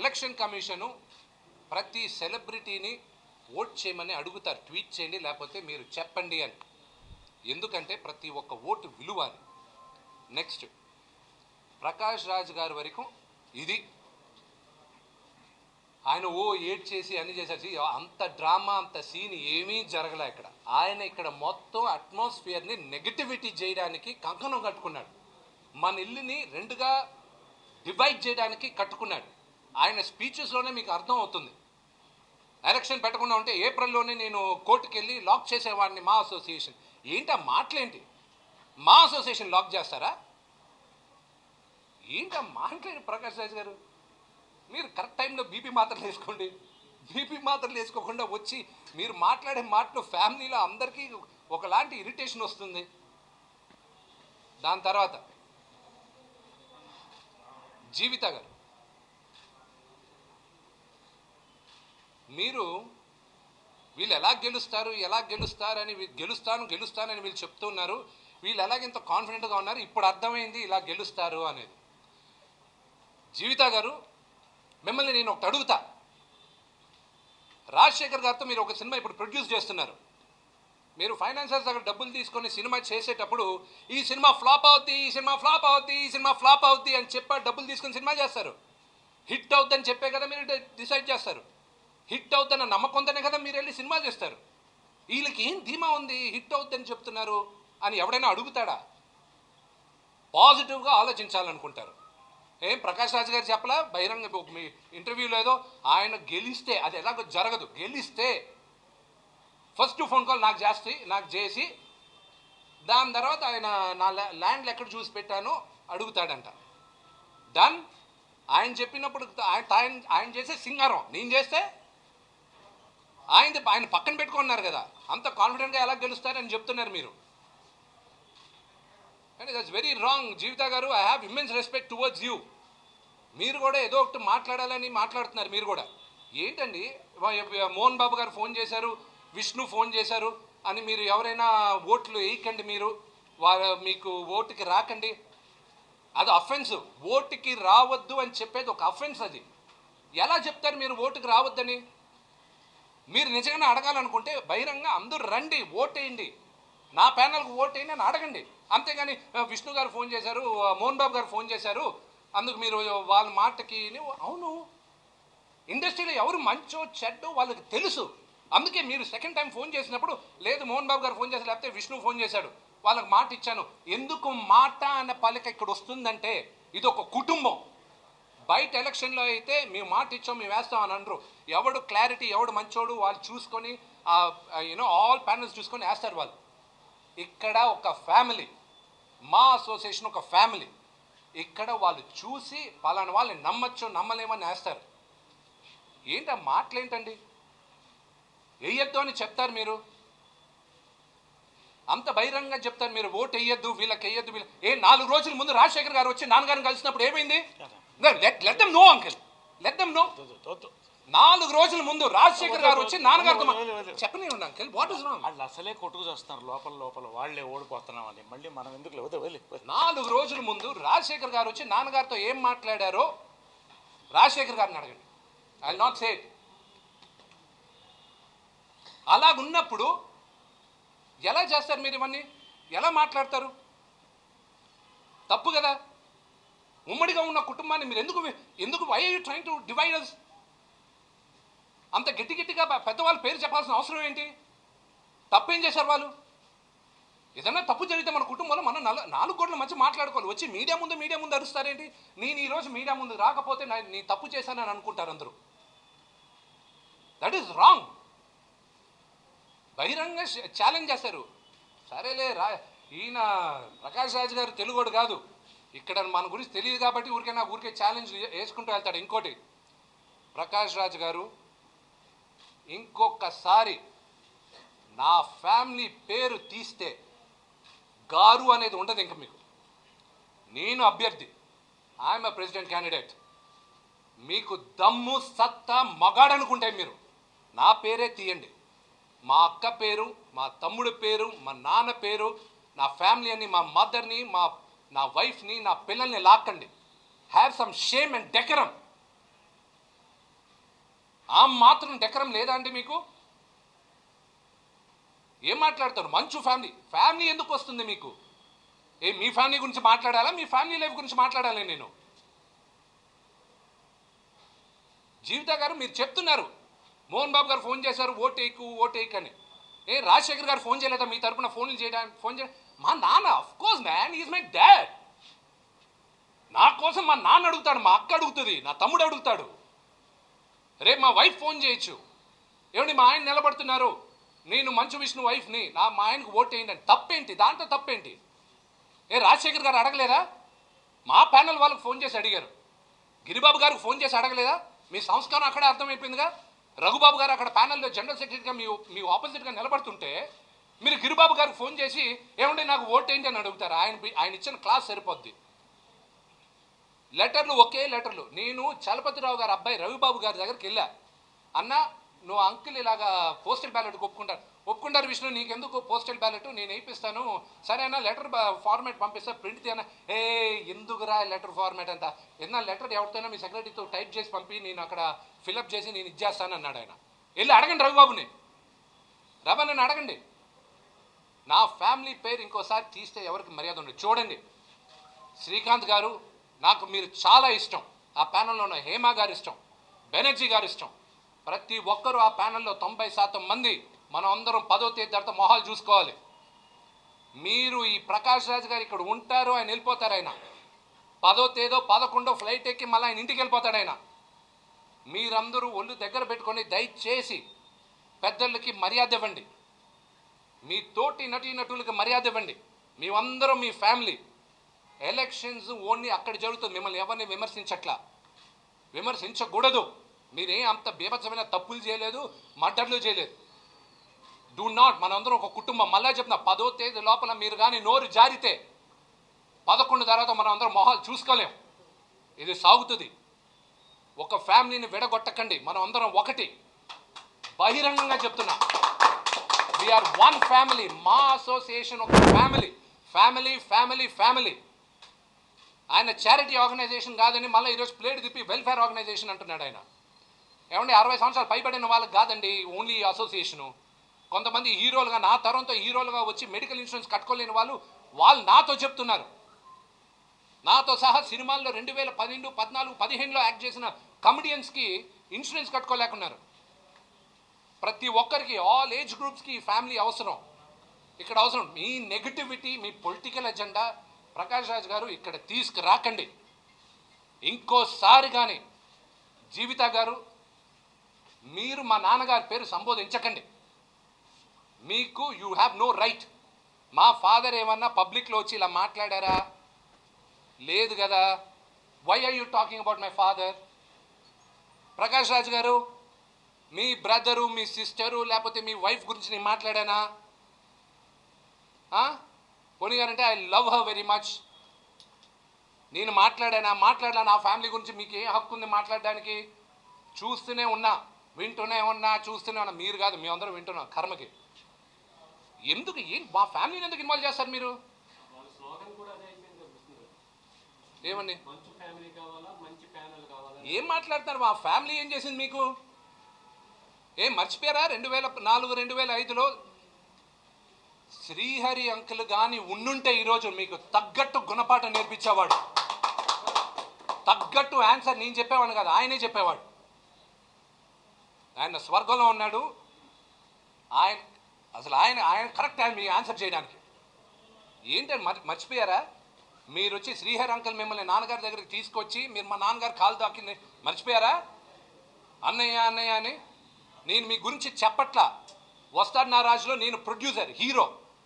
S1: ఎలక్షన్ కమిషను ప్రతి సెలబ్రిటీని ఓట్ చేయమని అడుగుతారు. ట్వీట్ చేయండి, లేకపోతే మీరు చెప్పండి అని. ఎందుకంటే ప్రతి ఒక్క ఓటు విలువ అని. నెక్స్ట్, ప్రకాష్ రాజ్ గారి వరకు ఇది ఆయన ఏడ్ చేసి అన్ని చేశారు. అంత డ్రామా, అంత సీన్ ఏమీ జరగలే ఇక్కడ. ఆయన ఇక్కడ మొత్తం అట్మాస్ఫియర్ని నెగటివిటీ చేయడానికి కంకణం కట్టుకున్నాడు. మన ఇల్లుని రెండుగా డివైడ్ చేయడానికి కట్టుకున్నాడు. ఆయన స్పీచెస్లోనే మీకు అర్థం అవుతుంది. ఎలక్షన్ పెట్టకుండా ఉంటే ఏప్రిల్లోనే నేను కోర్టుకు వెళ్ళి లాక్ చేసేవాడిని మా అసోసియేషన్. ఏంటి ఆ మాటలేంటి? మా అసోసియేషన్ లాక్ చేస్తారా? ఏంటి ఆ మాటలేంటి? ప్రకాష్ రాజ్ గారు, మీరు కరెక్ట్ టైంలో బీపీ మాత్రలు వేసుకోండి. బీపీ మాత్రలు వేసుకోకుండా వచ్చి మీరు మాట్లాడే మాటలు ఫ్యామిలీలో అందరికీ ఒకలాంటి ఇరిటేషన్ వస్తుంది. దాని తర్వాత జీవిత గారు, మీరు వీళ్ళు ఎలా గెలుస్తారని గెలుస్తానని వీళ్ళు చెప్తున్నారు. వీళ్ళు ఎలాగెంత కాన్ఫిడెంట్గా ఉన్నారు, ఇప్పుడు అర్థమైంది ఇలా గెలుస్తారు అనేది. జీవిత గారు, మిమ్మల్ని నేను ఒకటి అడుగుతా. రాజశేఖర్ గారితో మీరు ఒక సినిమా ఇప్పుడు ప్రొడ్యూస్ చేస్తున్నారు. మీరు ఫైనాన్సర్స్ దగ్గర డబ్బులు తీసుకొని సినిమా చేసేటప్పుడు ఈ సినిమా ఫ్లాప్ అవుద్ది, ఈ సినిమా ఫ్లాప్ అవుద్ది, ఈ సినిమా ఫ్లాప్ అవుద్ది అని చెప్పి డబ్బులు తీసుకొని సినిమా చేస్తారు. హిట్ అవుద్దని చెప్పే కదా మీరు డిసైడ్ చేస్తారు. హిట్ అవుద్దన్న నమ్మకంతోనే కదా మీరు వెళ్ళి సినిమా చేస్తారు. వీళ్ళకి ఏం ధీమా ఉంది హిట్ అవుద్దని చెప్తున్నారు అని ఎవడైనా అడుగుతాడా? పాజిటివ్గా ఆలోచించాలనుకుంటారు. ఏం ప్రకాష్ రాజ్ గారు చెప్పలా బహిరంగ మీ ఇంటర్వ్యూలో ఏదో ఆయన గెలిస్తే, అది ఎలాగో జరగదు. గెలిస్తే ఫస్ట్ ఫోన్ కాల్ నాకు చేసి దాని తర్వాత ఆయన నా ల్యాండ్లు ఎక్కడ చూసి పెట్టానో అడుగుతాడంట. డన్. ఆయన చెప్పినప్పుడు ఆయన చేసే సింగారం నేను చేస్తే ఆయన పక్కన పెట్టుకున్నారు కదా, అంత కాన్ఫిడెంట్గా ఎలా గెలుస్తారని చెప్తున్నారు మీరు. And that's very wrong. Jeevitha garu, I have immense respect towards you. మీరు కూడా ఏదో ఒకటి మాట్లాడాలని మాట్లాడుతున్నారు. మీరు కూడా ఏంటండి, మోహన్ బాబు గారు ఫోన్ చేశారు, విష్ణు ఫోన్ చేశారు అని మీరు ఎవరైనా ఓట్లు వేయకండి, మీరు మీకు ఓటుకి రాకండి, అది అఫెన్స్. ఓటుకి రావద్దు అని చెప్పేది ఒక అఫెన్స్. అది ఎలా చెప్తారు మీరు ఓటుకి రావద్దని? మీరు నిజంగానే అడగాలనుకుంటే బహిరంగ అందరూ రండి, ఓటేయండి, నా ప్యానల్కి ఓటేయండి అని అడగండి. అంతేగాని విష్ణు గారు ఫోన్ చేశారు, మోహన్ బాబు గారు ఫోన్ చేశారు, అందుకు మీరు వాళ్ళ మాటకి. అవును, ఇండస్ట్రీలో ఎవరు మంచో చెడ్డో వాళ్ళకి తెలుసు. అందుకే మీరు సెకండ్ టైం ఫోన్ చేసినప్పుడు, లేదు మోహన్ బాబు గారు ఫోన్ చేశారు, లేకపోతే విష్ణు ఫోన్ చేశాడు, వాళ్ళకి మాట ఇచ్చాను. ఎందుకు మాట అన్న పలిక ఇక్కడ వస్తుందంటే ఇది ఒక కుటుంబం. బయట ఎలక్షన్లో అయితే మేము మాట ఇచ్చాం, మేము వేస్తాం అని అనరు. ఎవడు క్లారిటీ, ఎవడు మంచోడు వాళ్ళు చూసుకొని ఆల్ ప్యానల్స్ చూసుకొని వేస్తారు వాళ్ళు. ఇక్కడ ఒక ఫ్యామిలీ, మా అసోసియేషన్ ఒక ఫ్యామిలీ. ఇక్కడ వాళ్ళు చూసి పలానా వాళ్ళని నమ్మచ్చు నమ్మలేమని వేస్తారు. ఏంటి ఆ మాటలేంటండి? వేయొద్దు అని చెప్తారు మీరు, అంత బహిరంగంగా చెప్తారు మీరు, ఓటు వేయొద్దు, వీళ్ళకి వేయొద్దు. 4 రోజుల ముందు రాజశేఖర్ గారు వచ్చి నాన్నగారిని కలిసినప్పుడు ఏమైంది? Let them know uncle, let them know. 4 రోజుల ముందు రాజశేఖర్ గారు వచ్చి నాన్నగారితో చెప్పనివ్వండి అంకిల్, వాట్ ఇస్ రాంగ్?
S2: వాళ్ళు అసలే కొట్టుకు చేస్తున్నారు లోపల వాళ్ళే ఓడిపోతున్నామని, మళ్ళీ మనం ఎందుకు?
S1: 4 రోజుల ముందు రాజశేఖర్ గారు వచ్చి నాన్నగారితో ఏం మాట్లాడారో రాజశేఖర్ గారిని అడగండి. I will not say it. అలాగున్నప్పుడు ఎలా చేస్తారు మీరు? ఇవన్నీ ఎలా మాట్లాడతారు? తప్పు కదా. ఉమ్మడిగా ఉన్న కుటుంబాన్ని మీరు ఎందుకు why are you trying to divide us? అంత గట్టిగా పెద్దవాళ్ళ పేరు చెప్పాల్సిన అవసరం ఏంటి? తప్పేం చేశారు వాళ్ళు? ఏదన్నా తప్పు జరిగితే మన కుటుంబంలో మనం 4 కోట్ల మధ్య మాట్లాడుకోవాలి. వచ్చి మీడియా ముందు అరుస్తారేంటి? నేను ఈరోజు మీడియా ముందు రాకపోతే నీ తప్పు చేశానని అనుకుంటారు అందరూ. That is wrong. బహిరంగ ఛాలెంజ్ చేశారు. సరేలే, ఈయన ప్రకాష్ రాజ్ గారు తెలుగోడు కాదు, ఇక్కడ మన గురించి తెలియదు కాబట్టి ఊరికే ఛాలెంజ్ వేసుకుంటూ వెళ్తాడు. ఇంకోటి, ప్రకాష్ రాజ్ గారు ఇంకొకసారి నా ఫ్యామిలీ పేరు తీస్తే గారు అనేది ఉండదు ఇంకా మీకు. నేను అభ్యర్థి, ఐఎమ్ ఎ ప్రెసిడెంట్ క్యాండిడేట్. మీకు దమ్ము సత్తా మగాడనుకుంటే మీరు నా పేరే తీయండి. మా అక్క పేరు, మా తమ్ముడి పేరు, మా నాన్న పేరు, నా ఫ్యామిలీ అని, మా మదర్ని, నా వైఫ్ని, నా పిల్లల్ని లాక్కండి. Have some shame and decorum. ఆ మాత్రం డెకరం లేదా అండి మీకు? ఏం మాట్లాడతారు? మంచు ఫ్యామిలీ ఎందుకు వస్తుంది మీకు? మీ ఫ్యామిలీ గురించి మాట్లాడాలా? మీ ఫ్యామిలీ లైఫ్ గురించి మాట్లాడాలి నేను? జీవిత గారు, మీరు చెప్తున్నారు మోహన్ బాబు గారు ఫోన్ చేశారు ఓటేకు అని. రాజశేఖర్ గారు ఫోన్ చేయలేదా మీ తరపున? ఫోన్ చేయ మా నాన్న, of course man, is my dad. నా కోసం మా నాన్న అడుగుతాడు, మా అక్క అడుగుతుంది, నా తమ్ముడు అడుగుతాడు, రేపు మా వైఫ్ ఫోన్ చేయొచ్చు. ఏమండి మా ఆయన నిలబడుతున్నారు, నేను మంచు విష్ణు వైఫ్ని, మా ఆయనకు ఓటేయండి అని. తప్పేంటి దాంట్లో? తప్పేంటి? రాజశేఖర్ గారు అడగలేదా? మా ప్యానల్ వాళ్ళకి ఫోన్ చేసి అడిగారు. గిరిబాబు గారికి ఫోన్ చేసి అడగలేదా? మీ సంస్కారం అక్కడే అర్థమైపోయిందిగా. రఘుబాబు గారు అక్కడ ప్యానెల్లో జనరల్ సెక్రటరీగా మీ ఆపోజిట్గా నిలబడుతుంటే మీరు గిరిబాబు గారికి ఫోన్ చేసి ఏమంటే నాకు ఓటేంటి అని అడుగుతారు. ఆయన ఇచ్చిన క్లాస్ సరిపోద్ది. లెటర్లు, ఒకే లెటర్లు. నేను చలపతిరావు గారు అబ్బాయి రవిబాబు గారి దగ్గరికి వెళ్ళా. అన్న, నువ్వు అంకుల్ ఇలాగా పోస్టల్ బ్యాలెట్ ఒప్పుకుంటారు విష్ణు, నీకెందుకు పోస్టల్ బ్యాలెట్, నేను వేయిస్తాను, సరేనా, లెటర్ ఫార్మాట్ పంపిస్తా, ప్రింట్ తీయనా. ఎందుకురా లెటర్ ఫార్మాట్ అంతా? ఏదన్నా లెటర్ ఎవరితోనైనా మీ సెక్రటరీతో టైప్ చేసి పంపి నేను అక్కడ ఫిలప్ చేసి నేను ఇచ్చేస్తాను అన్నాడు ఆయన. వెళ్ళి అడగండి రవిబాబుని, రమణని అడగండి. నా ఫ్యామిలీ పేరు ఇంకోసారి తీస్తే ఎవరికి మర్యాద ఉండదు. చూడండి, శ్రీకాంత్ గారు నాకు మీరు చాలా ఇష్టం, ఆ ప్యానెల్లో ఉన్న హేమ గారు ఇష్టం, బెనర్జీ గారు ఇష్టం, ప్రతి ఒక్కరూ ఆ ప్యానెల్లో 90% మంది మనం అందరం 10వ తేదీ తర్వాత మొహాలు చూసుకోవాలి. మీరు ఈ ప్రకాష్ రాజ్ గారు ఇక్కడ ఉంటారు, ఆయన వెళ్ళిపోతారు. ఆయన 10వ తేదో 11వ ఫ్లైట్ ఎక్కి మళ్ళీ ఆయన ఇంటికి వెళ్ళిపోతాడు ఆయన. మీరందరూ ఒళ్ళు దగ్గర పెట్టుకొని దయచేసి పెద్దలకి మర్యాద ఇవ్వండి, మీ తోటి నటీనటులకి మర్యాద ఇవ్వండి. మేమందరం మీ ఫ్యామిలీ. ఎలక్షన్స్ ఓన్లీ అక్కడ జరుగుతుంది. మిమ్మల్ని ఎవరిని విమర్శించకూడదు. మీరేం అంత బీభత్సమైన తప్పులు చేయలేదు, మర్డర్లు చేయలేదు. Do not. మనందరం ఒక కుటుంబం. మళ్ళా చెప్తున్నా, 10వ తేదీ లోపల మీరు కానీ నోరు జారితే 11 తర్వాత మనం అందరం మొహాలు చూసుకోలేం. ఇది సాగుతుంది. ఒక ఫ్యామిలీని విడగొట్టకండి. మనం అందరం ఒకటి. బహిరంగంగా చెప్తున్నా, వీఆర్ వన్ ఫ్యామిలీ. మా అసోసియేషన్ ఒక ఫ్యామిలీ. Family family family. ఆయన చారిటీ ఆర్గనైజేషన్ కాదని మళ్ళీ ఈరోజు ప్లేట్ తిప్పి వెల్ఫేర్ ఆర్గనైజేషన్ అంటున్నాడు ఆయన. ఏమండి, 60 సంవత్సరాలు పైబడిన వాళ్ళకి కాదండి ఓన్లీ అసోసియేషను. కొంతమంది హీరోలుగా, నా తరంతో హీరోలుగా వచ్చి మెడికల్ ఇన్సూరెన్స్ కట్టుకోలేని వాళ్ళు నాతో చెప్తున్నారు. నాతో సహా సినిమాల్లో 2012, 14, 15లో యాక్ట్ చేసిన కమెడియన్స్కి ఇన్సూరెన్స్ కట్టుకోలేకున్నారు. ప్రతి ఒక్కరికి, ఆల్ ఏజ్ గ్రూప్స్కి ఫ్యామిలీ అవసరం. ఇక్కడ అవసరం. మీ నెగటివిటీ, మీ పొలిటికల్ ఎజెండా ప్రకాష్ రాజ్ గారు ఇక్కడ తీసుకురాకండి. ఇంకోసారి కానీ జీవిత గారు మీరు మా నాన్నగారి పేరు సంబోధించకండి. మీకు యూ హ్యావ్ నో రైట్. మా ఫాదర్ ఏమన్నా పబ్లిక్లో వచ్చి ఇలా మాట్లాడారా? లేదు కదా. Why are you talking about my father? Prakash Raj గారు, మీ బ్రదరు, మీ సిస్టరు, లేకపోతే మీ వైఫ్ గురించి నేను మాట్లాడానా? పోనీ guarantee I love her very much. నేను మాట్లాడానా? నా ఫ్యామిలీ గురించి మీకు ఏ హక్కు ఉంది మాట్లాడడానికి? చూస్తూనే ఉన్నా, వింటూనే ఉన్నా, చూస్తూనే ఉన్నా. మీరు కాదు, మేము అందరం వింటున్నాం. కర్మకి ఎందుకు మా ఫ్యామిలీని ఎందుకు ఇన్వాల్వ్ చేస్తారు మీరు? ఏమండి ఏం మాట్లాడతారు? మా ఫ్యామిలీ ఏం చేసింది మీకు? ఏం మర్చిపోయారా? 2004, 2005లో శ్రీహరి అంకుల్ కానీ ఉండుంటే ఈరోజు మీకు తగ్గట్టు గుణపాఠం నేర్పించేవాడు. తగ్గట్టు ఆన్సర్ నేను చెప్పేవాడు కాదు, ఆయనే చెప్పేవాడు. ఆయన స్వర్గంలో ఉన్నాడు. ఆయన కరెక్ట్ ఆయన మీ ఆన్సర్ చేయడానికి. ఏంటంటే మర్చిపోయారా? మీరు వచ్చి శ్రీహరి అంకుల్ మిమ్మల్ని నాన్నగారి దగ్గరికి తీసుకొచ్చి మీరు మా నాన్నగారు కాలు దాకి మర్చిపోయారా? అన్నయ్య అని నేను మీ గురించి చెప్పట్లా. వస్తాడు నా రాజులో నేను ప్రొడ్యూసర్, హీరో,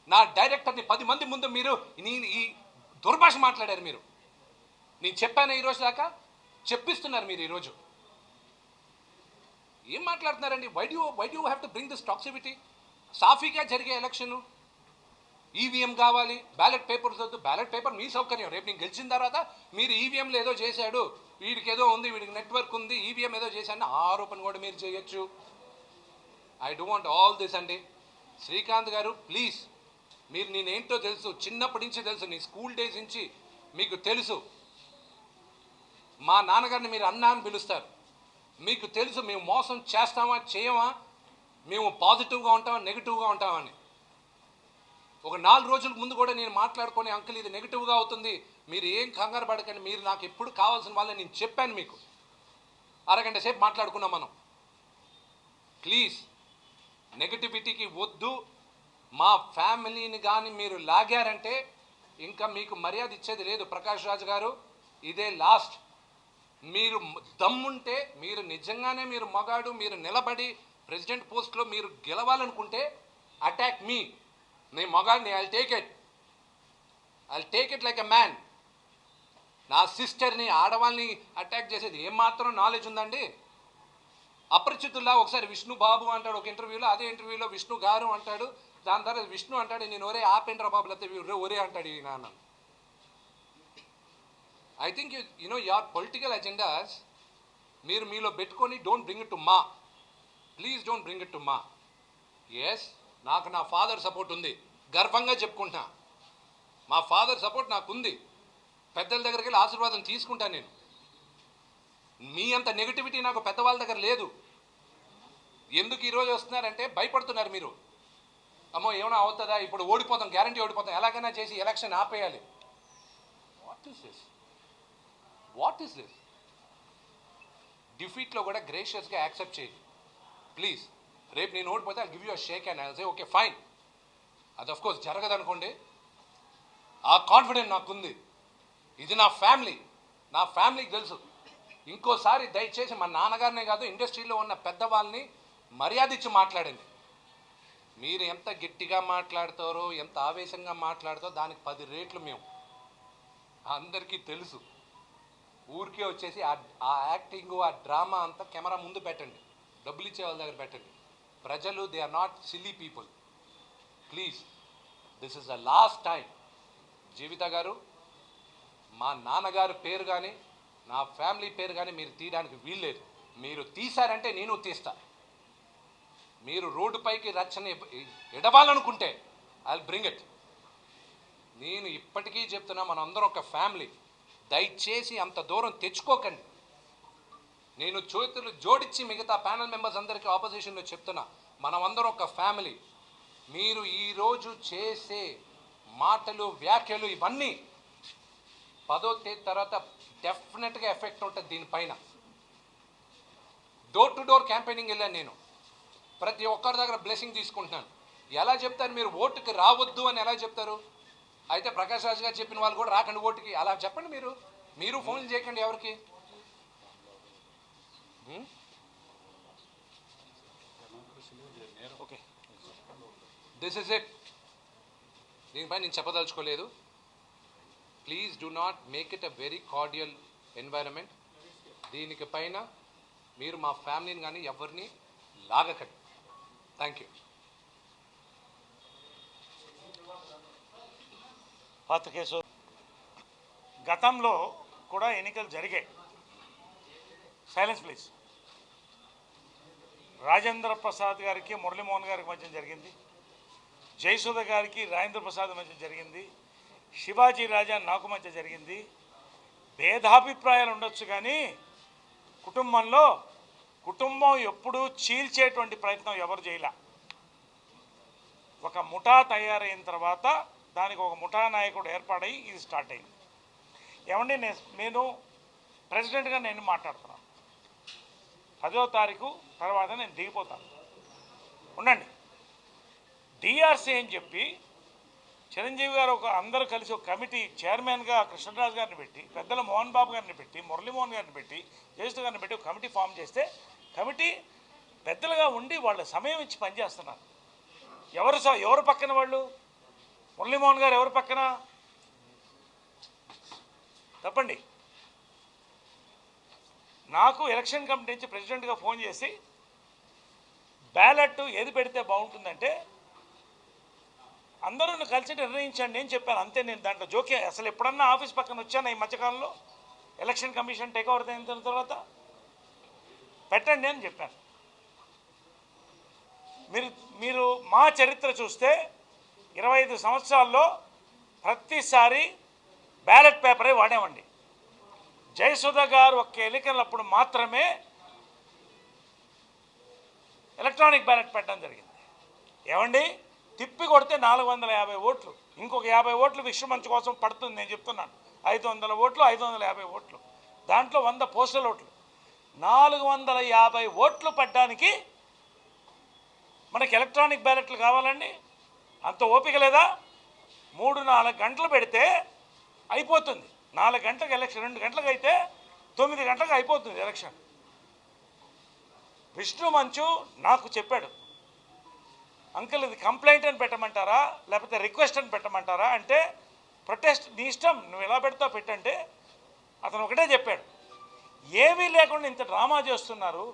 S1: నా డైరెక్టర్ని 10 మంది ముందు మీరు ఈ దుర్భాష మాట్లాడారు. మీరు నేను చెప్పాను ఈరోజు దాకా చెప్పిస్తున్నారు మీరు ఈరోజు. ఏం మాట్లాడుతున్నారండి? Why do have to bring this toxicity? సాఫీగా జరిగే ఎలక్షన్, ఈవీఎం కావాలి, బ్యాలెట్ పేపర్స్ వద్దు. బ్యాలెట్ పేపర్ మీ సౌకర్యం. రేపు నేను గెలిచిన తర్వాత మీరు ఈవీఎంలో ఏదో చేశాడు, వీడికి ఏదో ఉంది, వీడికి నెట్వర్క్ ఉంది, ఈవీఎం ఏదో చేశాడని ఆరోపణ కూడా మీరు చేయొచ్చు. I don't want all this అండి. శ్రీకాంత్ గారు ప్లీజ్, మీరు నేనేంటో తెలుసు, చిన్నప్పటి నుంచి తెలుసు, నీ స్కూల్ డేస్ నుంచి మీకు తెలుసు. మా నాన్నగారిని మీరు అన్నా అని పిలుస్తారు. మీకు తెలుసు మేము మోసం చేస్తామా చేయమా, మేము పాజిటివ్గా ఉంటామా నెగిటివ్గా ఉంటామని. ఒక 4 రోజుల ముందు కూడా నేను మాట్లాడుకొని, అంకుల్ ఇది నెగిటివ్గా అవుతుంది, మీరు ఏం కంగారు పడకండి, మీరు నాకు ఎప్పుడు కావాల్సిన వాళ్ళని నేను చెప్పాను. మీకు అరగంట సేపు మాట్లాడుకున్నాం మనం. ప్లీజ్ నెగటివిటీకి వద్దు. మా ఫ్యామిలీని కానీ మీరు లాగారంటే ఇంకా మీకు మర్యాద ఇచ్చేది లేదు. ప్రకాష్ రాజ్ గారు, ఇదే లాస్ట్. మీరు దమ్ముంటే, మీరు నిజంగానే మీరు మగాడు, మీరు నిలబడి ప్రెసిడెంట్ పోస్ట్లో మీరు గెలవాలనుకుంటే అటాక్ మీ. నేను మగాడిని, I take it like a man. నా సిస్టర్ని, ఆడవాళ్ళని అటాక్ చేసేది ఏమాత్రం నాలెడ్జ్ ఉందండి? అపరిచితుల్లా ఒకసారి విష్ణు బాబు అంటాడు ఒక ఇంటర్వ్యూలో, అదే ఇంటర్వ్యూలో విష్ణు గారు అంటాడు, దాని తర్వాత విష్ణు అంటాడు నేను ఒరే ఆపేంట్రా బాబు, లేకపోతే ఒరే అంటాడు ఈ నాన్న. I think you know your political agendas మీరు మీలో పెట్టుకొని డోంట్ బ్రింగ్ ఇట్ టు మా. Please don't bring it to మా. ఎస్, నాకు నా ఫాదర్ సపోర్ట్ ఉంది, గర్వంగా చెప్పుకుంటున్నా. మా ఫాదర్ సపోర్ట్ నాకు ఉంది. పెద్దల దగ్గరికి వెళ్ళి ఆశీర్వాదం తీసుకుంటాను నేను. మీ అంత నెగిటివిటీ నాకు పెద్దవాళ్ళ దగ్గర లేదు. ఎందుకు ఈరోజు వస్తున్నారంటే భయపడుతున్నారు మీరు. అమ్మో ఏమైనా అవుతుందా, ఇప్పుడు ఓడిపోతాం, గ్యారంటీ ఓడిపోతాం, ఎలాగైనా చేసి ఎలక్షన్ ఆపేయాలి. What is this? డిఫీట్లో కూడా గ్రేషియస్గా యాక్సెప్ట్ చేయి ప్లీజ్. రేపు నేను ఓడిపోతే I give you a shake and I say okay fine. అది ఆఫ్కోర్స్ జరగదనుకోండి, ఆ కాన్ఫిడెన్స్ నాకుంది. ఇది నా ఫ్యామిలీ, నా ఫ్యామిలీకి తెలుసు. ఇంకోసారి దయచేసి మా నాన్నగారినే కాదు, ఇండస్ట్రీలో ఉన్న పెద్దవాళ్ళని మర్యాద ఇచ్చి మాట్లాడండి. మీరు ఎంత గట్టిగా మాట్లాడతారో, ఎంత ఆవేశంగా మాట్లాడతారో దానికి 10 రేట్లు మేము. అందరికీ తెలుసు. ఊరికే వచ్చేసి ఆ యాక్టింగ్, ఆ డ్రామా అంతా కెమెరా ముందు పెట్టండి, డబ్బులు ఇచ్చే వాళ్ళ దగ్గర పెట్టండి. ప్రజలు they are not silly people. Please, this is the last time. Jeevitha garu, మా నాన్నగారి పేరు కానీ నా ఫ్యామిలీ పేరు కానీ మీరు తీయడానికి వీల్లేదు. మీరు తీశారంటే నేను తీస్తా. మీరు రోడ్డుపైకి రచ్చని ఎడవాలనుకుంటే ఐ విల్ బ్రింగ్ ఇట్. నేను ఇప్పటికీ చెప్తున్నా, మనందరం ఒక ఫ్యామిలీ. దయచేసి అంత దూరం తెచ్చుకోకండి. నేను చేతులు జోడించి మిగతా ప్యానల్ మెంబర్స్ అందరికీ ఆపోజిషన్లో చెప్తున్నా, మనమందరం ఒక ఫ్యామిలీ. మీరు ఈరోజు చేసే మాటలు, వ్యాఖ్యలు ఇవన్నీ 10వ తేదీ తర్వాత డెఫినెట్గా ఎఫెక్ట్ ఉంటుంది దీనిపైన. డోర్ టు డోర్ క్యాంపెయినింగ్ వెళ్ళాను నేను. ప్రతి ఒక్కరి దగ్గర బ్లెస్సింగ్ తీసుకుంటున్నాను. ఎలా చెప్తారు మీరు ఓటుకి రావద్దు అని ఎలా చెప్తారు? అయితే ప్రకాష్ రాజ్ గారు చెప్పిన వాళ్ళు కూడా రాకండి ఓటుకి, అలా చెప్పండి. మీరు ఫోన్లు చేయకండి ఎవరికి.
S2: Okay,
S1: this is it. దీనిపై నేను చెప్పదలుచుకోలేదు. Please do not make it a very cordial environment. దీనికి పైన మీరు మా ఫ్యామిలీని కానీ ఎవరిని లాగకండి. Thank you.
S2: పాత కేసు గతంలో కూడా ఎన్నికలు జరిగాయి. Silence please. రాజేంద్ర ప్రసాద్ గారికి మురళీమోహన్ గారికి మధ్య జరిగింది. జయసుధ గారికి రాజేంద్ర ప్రసాద్ మధ్య జరిగింది. శివాజీ రాజా నాకు మధ్య జరిగింది. భేదాభిప్రాయాలు ఉండొచ్చు కానీ కుటుంబం ఎప్పుడూ చీల్చేటువంటి ప్రయత్నం ఎవరు చేయలే. ఒక ముఠా తయారైన తర్వాత దానికి ఒక ముఠా నాయకుడు ఏర్పాటై ఇది స్టార్ట్ అయింది. ఏమండి, నేను ప్రెసిడెంట్గా నేను మాట్లాడుతున్నాను. 10వ తారీఖు తర్వాత నేను దిగిపోతాను. ఉండండి. డిఆర్సీ అని చెప్పి చిరంజీవి గారు అందరూ కలిసి ఒక కమిటీ చైర్మన్గా కృష్ణరాజు గారిని పెట్టి, పెద్దల మోహన్ బాబు గారిని పెట్టి, మురళీమోహన్ గారిని పెట్టి, జయసుధ గారిని పెట్టి ఒక కమిటీ ఫామ్ చేస్తే కమిటీ పెద్దలుగా ఉండి వాళ్ళ సమయం ఇచ్చి పనిచేస్తున్నారు. ఎవరు పక్కన వాళ్ళు? మురళీమోహన్ గారు ఎవరు పక్కన? తప్పండి. నాకు ఎలక్షన్ కమిటీ నుంచి ప్రెసిడెంట్గా ఫోన్ చేసి బ్యాలెట్ ఏది పెడితే బాగుంటుందంటే అందరూ కలిసి నిర్ణయించండి అని చెప్పాను. అంతే. నేను దాంట్లో జోకే అసలు ఎప్పుడన్నా ఆఫీస్ పక్కన వచ్చాను ఈ మధ్యకాలంలో? ఎలక్షన్ కమిషన్ టేక్ ఓవర్ అయిన తర్వాత పెట్టండి అని చెప్పాను. మీరు మా చరిత్ర చూస్తే 25 సంవత్సరాల్లో ప్రతిసారి బ్యాలెట్ పేపరే వాడామండి. జయసుధ గారు ఒక్క ఎన్నికలప్పుడు మాత్రమే ఎలక్ట్రానిక్ బ్యాలెట్ పెట్టడం జరిగింది. ఏమండి, తిప్పి కొడితే 450 ఓట్లు, ఇంకొక 50 ఓట్లు విశ్వమంచు కోసం పడుతుంది. నేను చెప్తున్నాను, 500 ఓట్లు, 550 ఓట్లు, దాంట్లో 100 పోస్టల్ ఓట్లు, 450 ఓట్లు పడ్డానికి మనకి ఎలక్ట్రానిక్ బ్యాలెట్లు కావాలండి. అంత ఓపిక లేదా? 3-4 గంటలు పెడితే అయిపోతుంది. 4 గంటలకు ఎలక్షన్, 2 గంటలకు అయితే 9 గంటలకు అయిపోతుంది ఎలక్షన్. విష్ణు మంచు నాకు చెప్పాడు, అంకుల్ ఇది కంప్లైంట్ అని పెట్టమంటారా లేకపోతే రిక్వెస్ట్ అని పెట్టమంటారా అంటే, ప్రొటెస్ట్ నీ ఇష్టం, నువ్వు ఎలా పెడతావు పెట్టంటే అతను ఒకటే చెప్పాడు, ఏమీ లేకుండా ఇంత డ్రామా చేస్తున్నారు.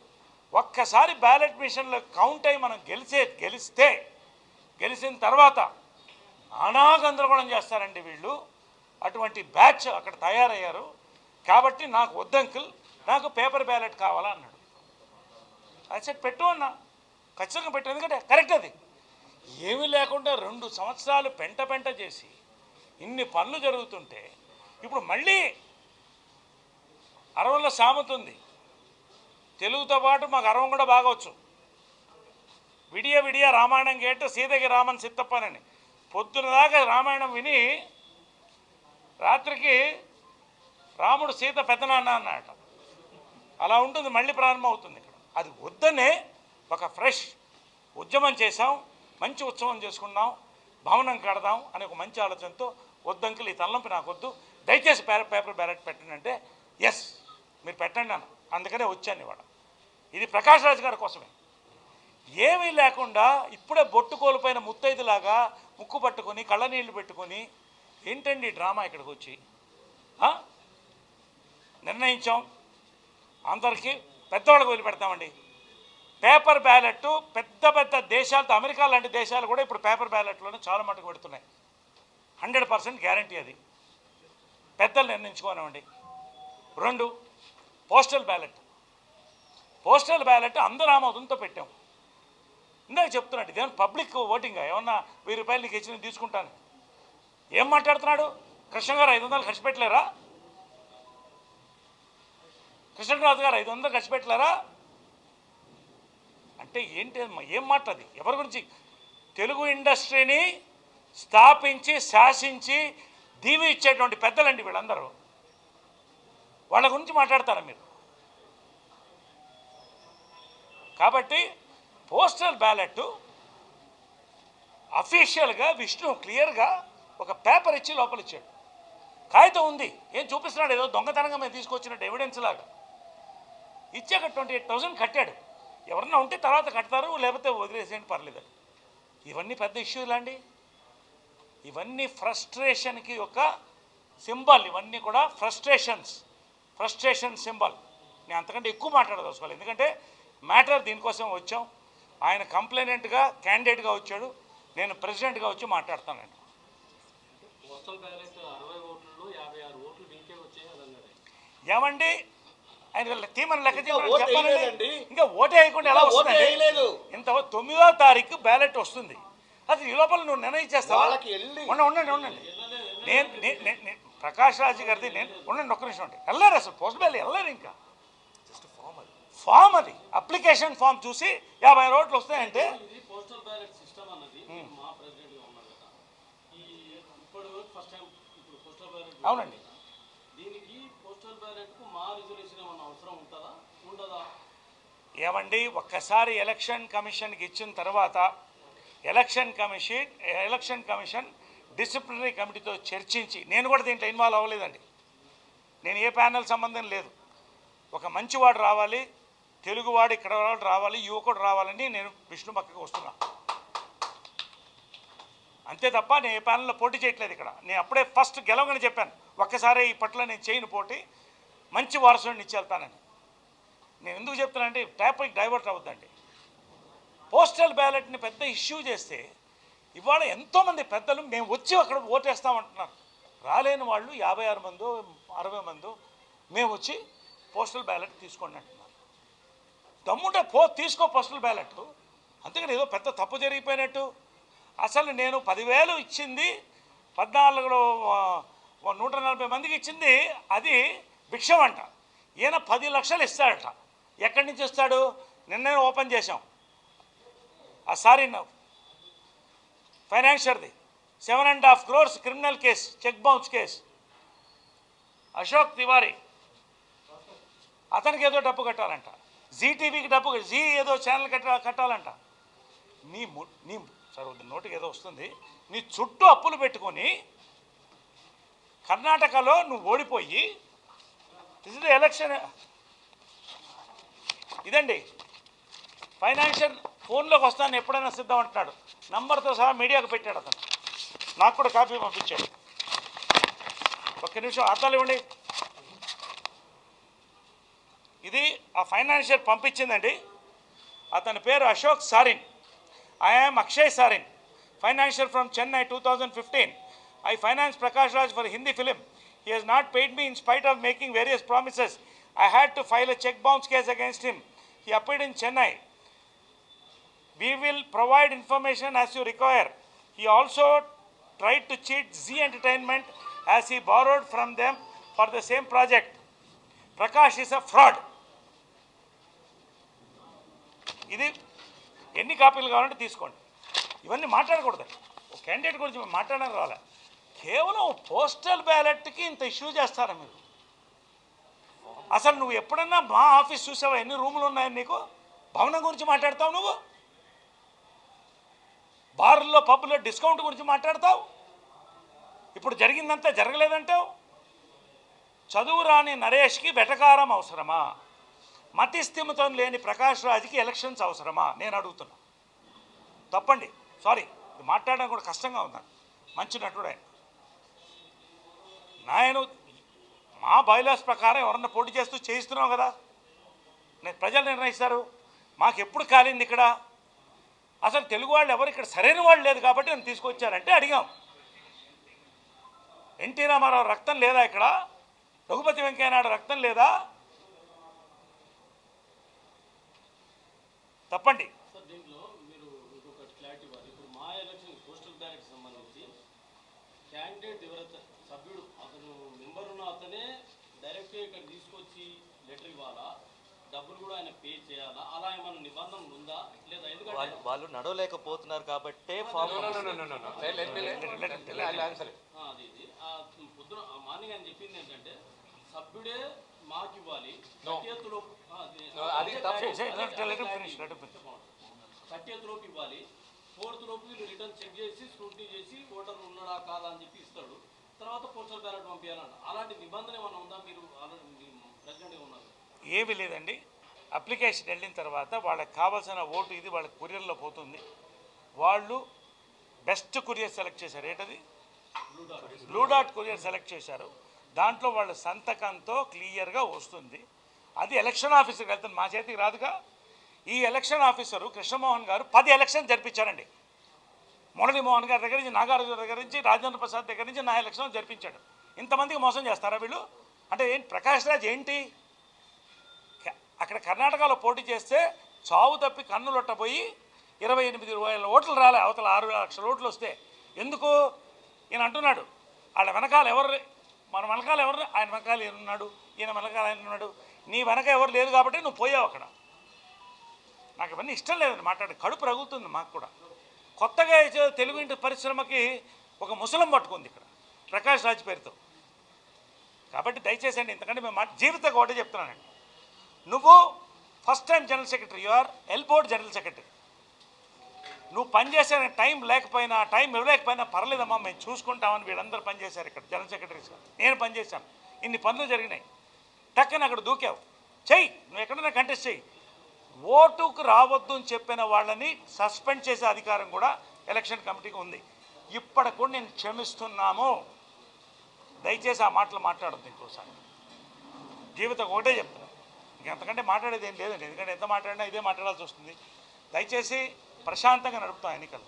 S2: ఒక్కసారి బ్యాలెట్ మిషన్లో కౌంట్ అయ్యి మనం గెలిచిన తర్వాత నానా గందరగోళం చేస్తారండి వీళ్ళు. అటువంటి బ్యాచ్ అక్కడ తయారయ్యారు. కాబట్టి నాకు వద్దంకుల్, నాకు పేపర్ బ్యాలెట్ కావాలా అన్నాడు. అది సెట్ పెట్టు అన్నా, ఖచ్చితంగా పెట్టు, ఎందుకంటే కరెక్ట్ అది. ఏమీ లేకుండా 2 సంవత్సరాలు పెంట చేసి ఇన్ని పనులు జరుగుతుంటే ఇప్పుడు మళ్ళీ అరవంలో సామెత ఉంది, తెలుగుతో పాటు మాకు అరవం కూడా బాగా వచ్చు. విడియ రామాయణం కేట సీతకి రామన్ సిత్తప్పనని. పొద్దున దాకా రామాయణం విని రాత్రికి రాముడు సీత పెద్దనాన్న అన్నట. అలా ఉంటుంది, మళ్ళీ ప్రారంభమవుతుంది ఇక్కడ. అది వద్దనే ఒక ఫ్రెష్ ఉద్యమం చేసాం, మంచి ఉత్సవం చేసుకున్నాం, భవనం కడదాం అనే ఒక మంచి ఆలోచనతో వద్దంకులు ఈ తలనొప్పి నాకు వద్దు, దయచేసి పేపర్ బ్యాలెట్ పెట్టండి అంటే ఎస్ మీరు పెట్టండి అన్న. అందుకనే వచ్చాను ఇవాళ. ఇది ప్రకాష్ రాజ్ గారి కోసమే. ఏమీ లేకుండా ఇప్పుడే బొట్టు కోల్పోయిన ముత్తైదులాగా ముక్కు పట్టుకొని కళ్ళ నీళ్లు పెట్టుకొని ఏంటండి డ్రామా ఇక్కడికి వచ్చి నిర్ణయించాం అందరికీ పెద్దవాళ్ళకి వదిలిపెడతామండి. పేపర్ బ్యాలెట్ పెద్ద పెద్ద దేశాలతో అమెరికా లాంటి దేశాలు కూడా ఇప్పుడు పేపర్ బ్యాలెట్లోనే చాలా మటుకు పెడుతున్నాయి. 100% గ్యారంటీ అది. పెద్దలు నిర్ణయించుకోనివ్వండి. 2 పోస్టల్ బ్యాలెట్. పోస్టల్ బ్యాలెట్ అందరూ ఆమోదంతో పెట్టాం. ఇందాక చెప్తున్నాడు ఇదేమన్నా పబ్లిక్ ఓటింగా, ఏమన్నా 1000 రూపాయలు నీకు ఇచ్చి నేను తీసుకుంటాను. ఏం మాట్లాడుతున్నాడు? కృష్ణ గారు 500 ఖర్చు పెట్టలేరా? కృష్ణరాజు గారు 500 ఖర్చు పెట్టలేరా అంటే ఏంటి? ఏం మాట్లాది? ఎవరి గురించి? తెలుగు ఇండస్ట్రీని స్థాపించి శాసించి దీవి ఇచ్చేటువంటి పెద్దలండి వీళ్ళందరూ. వాళ్ళ గురించి మాట్లాడతారా మీరు? కాబట్టి పోస్టల్ బ్యాలెట్ అఫీషియల్గా విష్ణు క్లియర్గా ఒక పేపర్ ఇచ్చి లోపల ఇచ్చాడు. కాగితం ఉంది, ఏం చూపిస్తున్నాడు? ఏదో దొంగతనంగా మేము తీసుకొచ్చినట్టు ఎవిడెన్స్ లాగా ఇచ్చాక 28,000 కట్టాడు. ఎవరన్నా ఉంటే తర్వాత కడతారు, లేకపోతే వదిలేసేయండి పర్లేదు. ఇవన్నీ పెద్ద ఇష్యూలా అండి? ఇవన్నీ ఫ్రస్ట్రేషన్కి ఒక సింబల్. ఇవన్నీ కూడా ఫ్రస్ట్రేషన్ సింబల్. నేను అంతకంటే ఎక్కువ మాట్లాడదలుచుకోవాలి, ఎందుకంటే మ్యాటర్ దీనికోసం వచ్చాం. ఆయన కంప్లైనెంట్గా క్యాండిడేట్గా వచ్చాడు, నేను ప్రెసిడెంట్గా వచ్చి మాట్లాడతానండి. ఏమండి ఆయన తీమని లెక్క చెప్పాలండి. ఇంకా ఓటే వేయకుండా ఎలా వస్తుంది? ఇంత 9వ తారీఖు బ్యాలెట్ వస్తుంది. అది ఈ లోపల నువ్వు నిర్ణయించేస్తావా? ఉండండి. నేను ప్రకాష్ రాజు గారిది నేను ఉండండి ఒక్క నిమిషం. అంటే వెళ్ళారు, అసలు పోస్ట్ బ్యాలెట్ వెళ్ళారు. ఇంకా జస్ట్ ఫామ్ అది అప్లికేషన్ ఫామ్ చూసి 50 ఓట్లు వస్తాయంటే అవునండి. ఏమండి ఒక్కసారి ఎలక్షన్ కమిషన్కి ఇచ్చిన తర్వాత ఎలక్షన్ కమిషన్ డిసిప్లినరీ కమిటీతో చర్చించి, నేను కూడా దీంట్లో ఇన్వాల్వ్ అవ్వలేదండి. నేను ఏ ప్యానెల్ సంబంధం లేదు. ఒక మంచివాడు రావాలి, తెలుగువాడు ఇక్కడ వాడు రావాలి, యువకుడు రావాలని నేను విష్ణు పక్కకి వస్తున్నా. అంతే తప్ప నేను ఏ ప్యానెల్లో పోటీ చేయట్లేదు. ఇక్కడ నేను అప్పుడే ఫస్ట్ గెలవగానే చెప్పాను, ఒక్కసారి ఈ పట్ల నేను చేయను పోటీ, మంచి వారసుడిని ఇచ్చి వెళ్తానని. నేను ఎందుకు చెప్తానంటే టాపిక్ డైవర్ట్ అవుద్దండి. పోస్టల్ బ్యాలెట్ని పెద్ద ఇష్యూ చేస్తే ఇవాళ ఎంతోమంది పెద్దలు మేము వచ్చి అక్కడ ఓటేస్తామంటున్నారు. రాలేని వాళ్ళు 56 మందో 60 మందో మేము వచ్చి పోస్టల్ బ్యాలెట్ తీసుకోండి అంటున్నారు. దమ్ముంటే తీసుకో పోస్టల్ బ్యాలెట్. అందుకని ఏదో పెద్ద తప్పు జరిగిపోయినట్టు. అసలు నేను 10,000 ఇచ్చింది 14లో 140 మందికి ఇచ్చింది అది భిక్షం అంట. ఈయన 10 లక్షలు ఇస్తాడట. ఎక్కడి నుంచి ఇస్తాడు? నిన్నే ఓపెన్ చేసాం సారీ ఫైనాన్షియర్ది 7.5 crores criminal case, check bounce case. Ashok Tiwari అతనికి ఏదో డబ్బు కట్టాలంట. జీటీవీకి డబ్బు, జీ ఏదో ఛానల్ కట్టాలంట. నీ సరే నోటికి ఏదో వస్తుంది. నీ చుట్టూ అప్పులు పెట్టుకొని కర్ణాటకలో నువ్వు ఓడిపోయి ఇది ఎలక్షన్ ఇదండి. ఫైనాన్షియల్ ఫోన్లోకి వస్తాను ఎప్పుడైనా సిద్ధం అంటున్నాడు. నంబర్తో సహా మీడియాకు పెట్టాడు అతను. నాకు కూడా కాపీ పంపించాడు. ఒక్క నిమిషం అర్థాలు ఇవ్వండి. ఇది ఆ ఫైనాన్షియల్ పంపించిందండి. అతని పేరు Ashok sarin. I am Akshay Sarin, financier from Chennai 2015. I finance Prakash Raj for a Hindi film. He has not paid me in spite of making various promises. I had to file a check bounce case against him. He appeared in Chennai. We will provide information as you require. He also tried to cheat Zee Entertainment as he borrowed from them for the same project. Prakash is a fraud. ఇది ఎన్ని కాపీలు కావాలంటే తీసుకోండి. ఇవన్నీ మాట్లాడకూడదు. ఒక candidate గురించి మాట్లాడడం రాలే. కేవలం పోస్టల్ బ్యాలెట్కి ఇంత ఇష్యూ చేస్తారా మీరు? అసలు నువ్వు ఎప్పుడన్నా మా ఆఫీస్ చూసావా? ఎన్ని రూములు ఉన్నాయని నీకు? భవనం గురించి మాట్లాడతావు నువ్వు. బార్లో పబ్లో డిస్కౌంట్ గురించి మాట్లాడతావు. ఇప్పుడు జరిగిందంతా జరగలేదంటావు. చదువు రాని నరేష్కి వెటకారం అవసరమా? మతిస్థిమితం లేని ప్రకాష్ రాజ్కి ఎలక్షన్స్ అవసరమా నేను అడుగుతున్నా. తప్పండి, సారీ, మాట్లాడడం కూడా కష్టంగా ఉందండి. మంచి నటుడు ఆయన. నేను మా బైలాస్ ప్రకారం ఎవరన్నా పోటీ చేస్తూ చేయిస్తున్నావు కదా, నేను ప్రజలు నిర్ణయిస్తారు. మాకు ఎప్పుడు కాలింది ఇక్కడ? అసలు తెలుగు వాళ్ళు ఎవరు ఇక్కడ సరైన వాళ్ళు లేదు కాబట్టి నన్ను తీసుకొచ్చారంటే అడిగాం. ఎన్టీ రామారావు రక్తం లేదా ఇక్కడ? రఘుపతి వెంకయ్యనాయుడు రక్తం లేదా? తప్పండి.
S3: సార్ దీంట్లో మీరు ఇంకొక క్లారిటీ ఇవ్వాలి. ఇప్పుడు మా ఎలక్షన్ పోస్టల్ బ్యాలెట్ సంబంధించి క్యాండిడేట్ ఎవరైతే సభ్యుడు అతను మెంబర్ ఉన్న అతనే డైరెక్ట్గా ఇక్కడ తీసుకొచ్చి లెటర్ ఇవ్వాలా, డబ్బులు కూడా ఆయన పే చేయాలా, అలా ఏమైనా నిబంధన ఉందా లేదా? ఎందుకంటే
S4: వాళ్ళు నడవలేకపోతున్నారు కాబట్టి ఫామ్
S3: అది ఇది పొద్దున మార్నింగ్ ఆయన చెప్పింది ఏంటంటే సభ్యుడే మాకు ఇవ్వాలి, 30th లోపు ఇవ్వాలి, 4th లోపు వీళ్ళు రిటర్న్ చెక్ చేసి స్క్రూటినీ చేసి ఓటర్ ఉన్నాడా కాదా అని చెప్పి ఇస్తాడు. తర్వాత పోస్టల్ బ్యాలెట్ పంపించాలంట. అలాంటి నిబంధన ఏమైనా ఉందా? మీరు ప్రెసిడెంట్గా ఉన్నారు.
S2: ఏమీ లేదండి. అప్లికేషన్ వెళ్ళిన తర్వాత వాళ్ళకి కావాల్సిన ఓటు ఇది వాళ్ళకి కొరియర్లో పోతుంది. వాళ్ళు బెస్ట్ కొరియర్ సెలెక్ట్ చేశారు. ఏంటది? బ్లూ డాట్ కొరియర్ సెలెక్ట్ చేశారు. దాంట్లో వాళ్ళ సంతకంతో క్లియర్గా వస్తుంది. అది ఎలక్షన్ ఆఫీసర్కి వెళ్తుంది, మా చేతికి రాదుగా. ఈ ఎలక్షన్ ఆఫీసరు కృష్ణమోహన్ గారు 10 ఎలక్షన్ జరిపించారండి. మురళీమోహన్ గారి దగ్గర నుంచి, నాగార్జున దగ్గర నుంచి, రాజేంద్ర ప్రసాద్ దగ్గర నుంచి నా ఎలక్షన్ జరిపించాడు. ఇంతమందికి మోసం చేస్తారా వీళ్ళు? అంటే ఏంటి ప్రకాష్ రాజ్ ఏంటి? అక్కడ కర్ణాటకలో పోటీ చేస్తే చావు తప్పి కన్నులొట్టబోయి 28,000 ఓట్లు రాలే, అవతల 6 లక్షల ఓట్లు వస్తే. ఎందుకు? ఈయన అంటున్నాడు వాళ్ళ వెనకాల ఎవరు, మన వెనకాల ఎవరు, ఆయన వెనకాల ఈయన ఉన్నాడు, ఈయన వెనకాల ఆయన ఉన్నాడు. నీ వెనక ఎవరు లేదు కాబట్టి నువ్వు పోయావు అక్కడ. నాకు ఇవన్నీ ఇష్టం లేదని మాట్లాడి కడుపు రగులుతుంది మాకు కూడా. కొత్తగా తెలుగు ఇంటి పరిశ్రమకి ఒక ముసలం పట్టుకుంది ఇక్కడ ప్రకాష్ రాజ్ పేరుతో. కాబట్టి దయచేసి అండి, ఇంతకంటే మేము జీవితంగా ఒకటే చెప్తున్నానండి. నువ్వు first time general secretary, you are L board general secretary. నువ్వు పనిచేసే టైం లేకపోయినా, టైం ఇవ్వలేకపోయినా పర్లేదమ్మా, మేము చూసుకుంటామని వీళ్ళందరూ పనిచేశారు ఇక్కడ జనరల్ సెక్రటరీస్గా. నేను పనిచేశాను, ఇన్ని పనులు జరిగినాయి. టక్కని అక్కడ దూకావు, చెయ్యి, నువ్వు ఎక్కడైనా కంటెస్ట్ చెయ్యి. ఓటుకు రావద్దు అని చెప్పిన వాళ్ళని సస్పెండ్ చేసే అధికారం కూడా ఎలక్షన్ కమిటీకి ఉంది. ఇప్పటికి కూడా నేను క్షమిస్తున్నాము. దయచేసి ఆ మాటలు మాట్లాడద్దు ఇంకోసారి. జీవితం ఒకటే చెప్తున్నాను, ఇంకెంతకంటే మాట్లాడేది ఏం లేదండి. ఎందుకంటే ఎంత మాట్లాడినా ఇదే మాట్లాడాల్సి వస్తుంది. దయచేసి ప్రశాంతంగా నడుపుతాం, ఎన్నికలు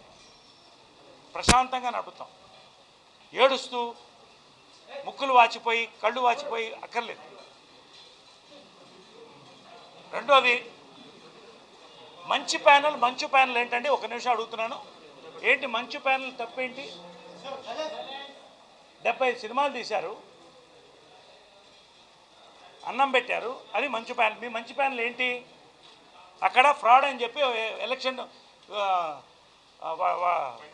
S2: ప్రశాంతంగా నడుపుతాం. ఏడుస్తూ ముక్కులు వాచిపోయి కళ్ళు వాచిపోయి అక్కర్లేదు. రెండోది, మంచి ప్యానల్ ఏంటంటే, ఒక నిమిషం అడుగుతున్నాను, ఏంటి మంచి ప్యానల్ తప్పేంటి? 70 సినిమాలు తీశారు, అన్నం పెట్టారు, అది మంచి ప్యానల్. మీ మంచి ప్యానల్ ఏంటి? అక్కడ ఫ్రాడ్ అని చెప్పి ఎలక్షన్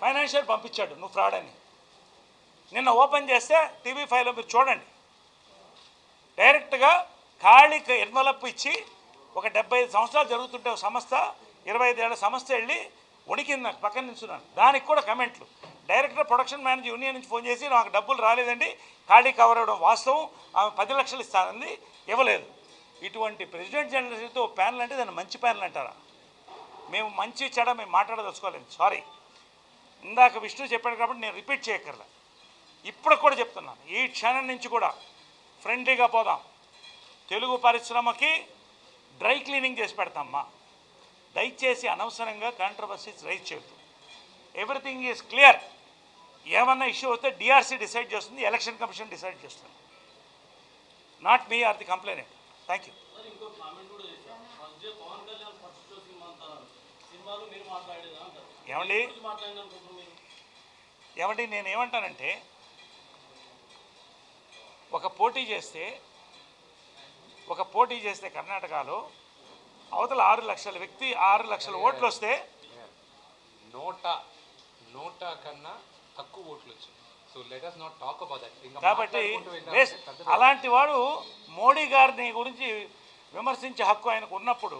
S2: ఫైనాన్షియల్ పంపించాడు, నువ్వు ఫ్రాడ్ అని. నిన్న ఓపెన్ చేస్తే TV5లో మీరు చూడండి, డైరెక్ట్గా ఖాళీకి ఎన్వలప్ ఇచ్చి ఒక 75 సంవత్సరాలు జరుగుతుంటే ఒక సంస్థ, 25 ఏళ్ల సంస్థ వెళ్ళి ఉడికింది. నాకు పక్కన నిల్చున్నాను, దానికి కూడా కమెంట్లు. డైరెక్టర్ ప్రొడక్షన్ మేనేజర్ యూనియన్ నుంచి ఫోన్ చేసి, నాకు డబ్బులు రాలేదండి, ఖాళీ కవర్ అవ్వడం వాస్తవం, ఆమె 10 లక్షలు ఇస్తానంది, ఇవ్వలేదు. ఇటువంటి ప్రెసిడెంట్ జనరల్తో ప్యానల్ అంటే దాన్ని మంచి ప్యానల్ అంటారా? మేము మంచి చెడ మేము మాట్లాడదలుచుకోలేదు, సారీ. ఇందాక విష్ణు చెప్పాడు కాబట్టి నేను రిపీట్ చేయక్కర్లే. ఇప్పుడు కూడా చెప్తున్నాను, ఈ క్షణం నుంచి కూడా ఫ్రెండ్లీగా పోదాం. తెలుగు పరిశ్రమకి డ్రై క్లీనింగ్ చేసి పెడతామ్మా. దయచేసి అనవసరంగా కాంట్రవర్సీస్ రైజ్ చేయొద్దు. Everything is clear. ఏమన్నా ఇష్యూ అయితే DRC డిసైడ్ చేస్తుంది, ఎలక్షన్ కమిషన్ డిసైడ్ చేస్తుంది, not me are the complainant. Thank you.
S3: ఇంకో కామెంట్ కూడా చేశారు, first day Pawan Kalyan first show సినిమాలు మీరు మాట్లాడేదా అంటారు.
S2: ఏమండి
S3: మాట్లాడిననుకుంటున్నారు మీరు?
S2: ఏమండి నేను ఏమంటానంటే, ఒక పోటీ చేస్తే కర్ణాటకలో అవతల 6 లక్షల వ్యక్తి 6 లక్షల ఓట్లు వస్తే
S1: నోటా కన్నా తక్కువ ఓట్లు వచ్చాయి. So let us not talk about that.
S2: కాబట్టి అలాంటి వాడు మోడీ గారిని గురించి విమర్శించే హక్కు ఆయనకు ఉన్నప్పుడు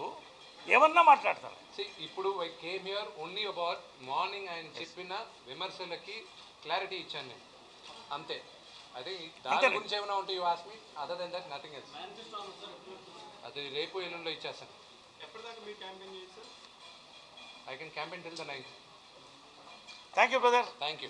S2: ఏమన్నా మాట్లాడతారు.
S1: ఇప్పుడు I came here only about morning ఆయన చెప్పిన విమర్శలకి క్లారిటీ ఇచ్చాను నేను, అంతే. అదే దాని గురించి ఏమైనా ఉంటే you ask me, other than that nothing else.
S3: Manifesto
S1: అది అది రేపు ఎల్లుండిలో ఇచ్చేస్తాను.
S5: ఎప్పటిదాకా మీరు క్యాంపెయిన్ చేయొచ్చు sir?
S1: I can campaign till the 9th.
S2: Thank you brother.
S1: Thank you.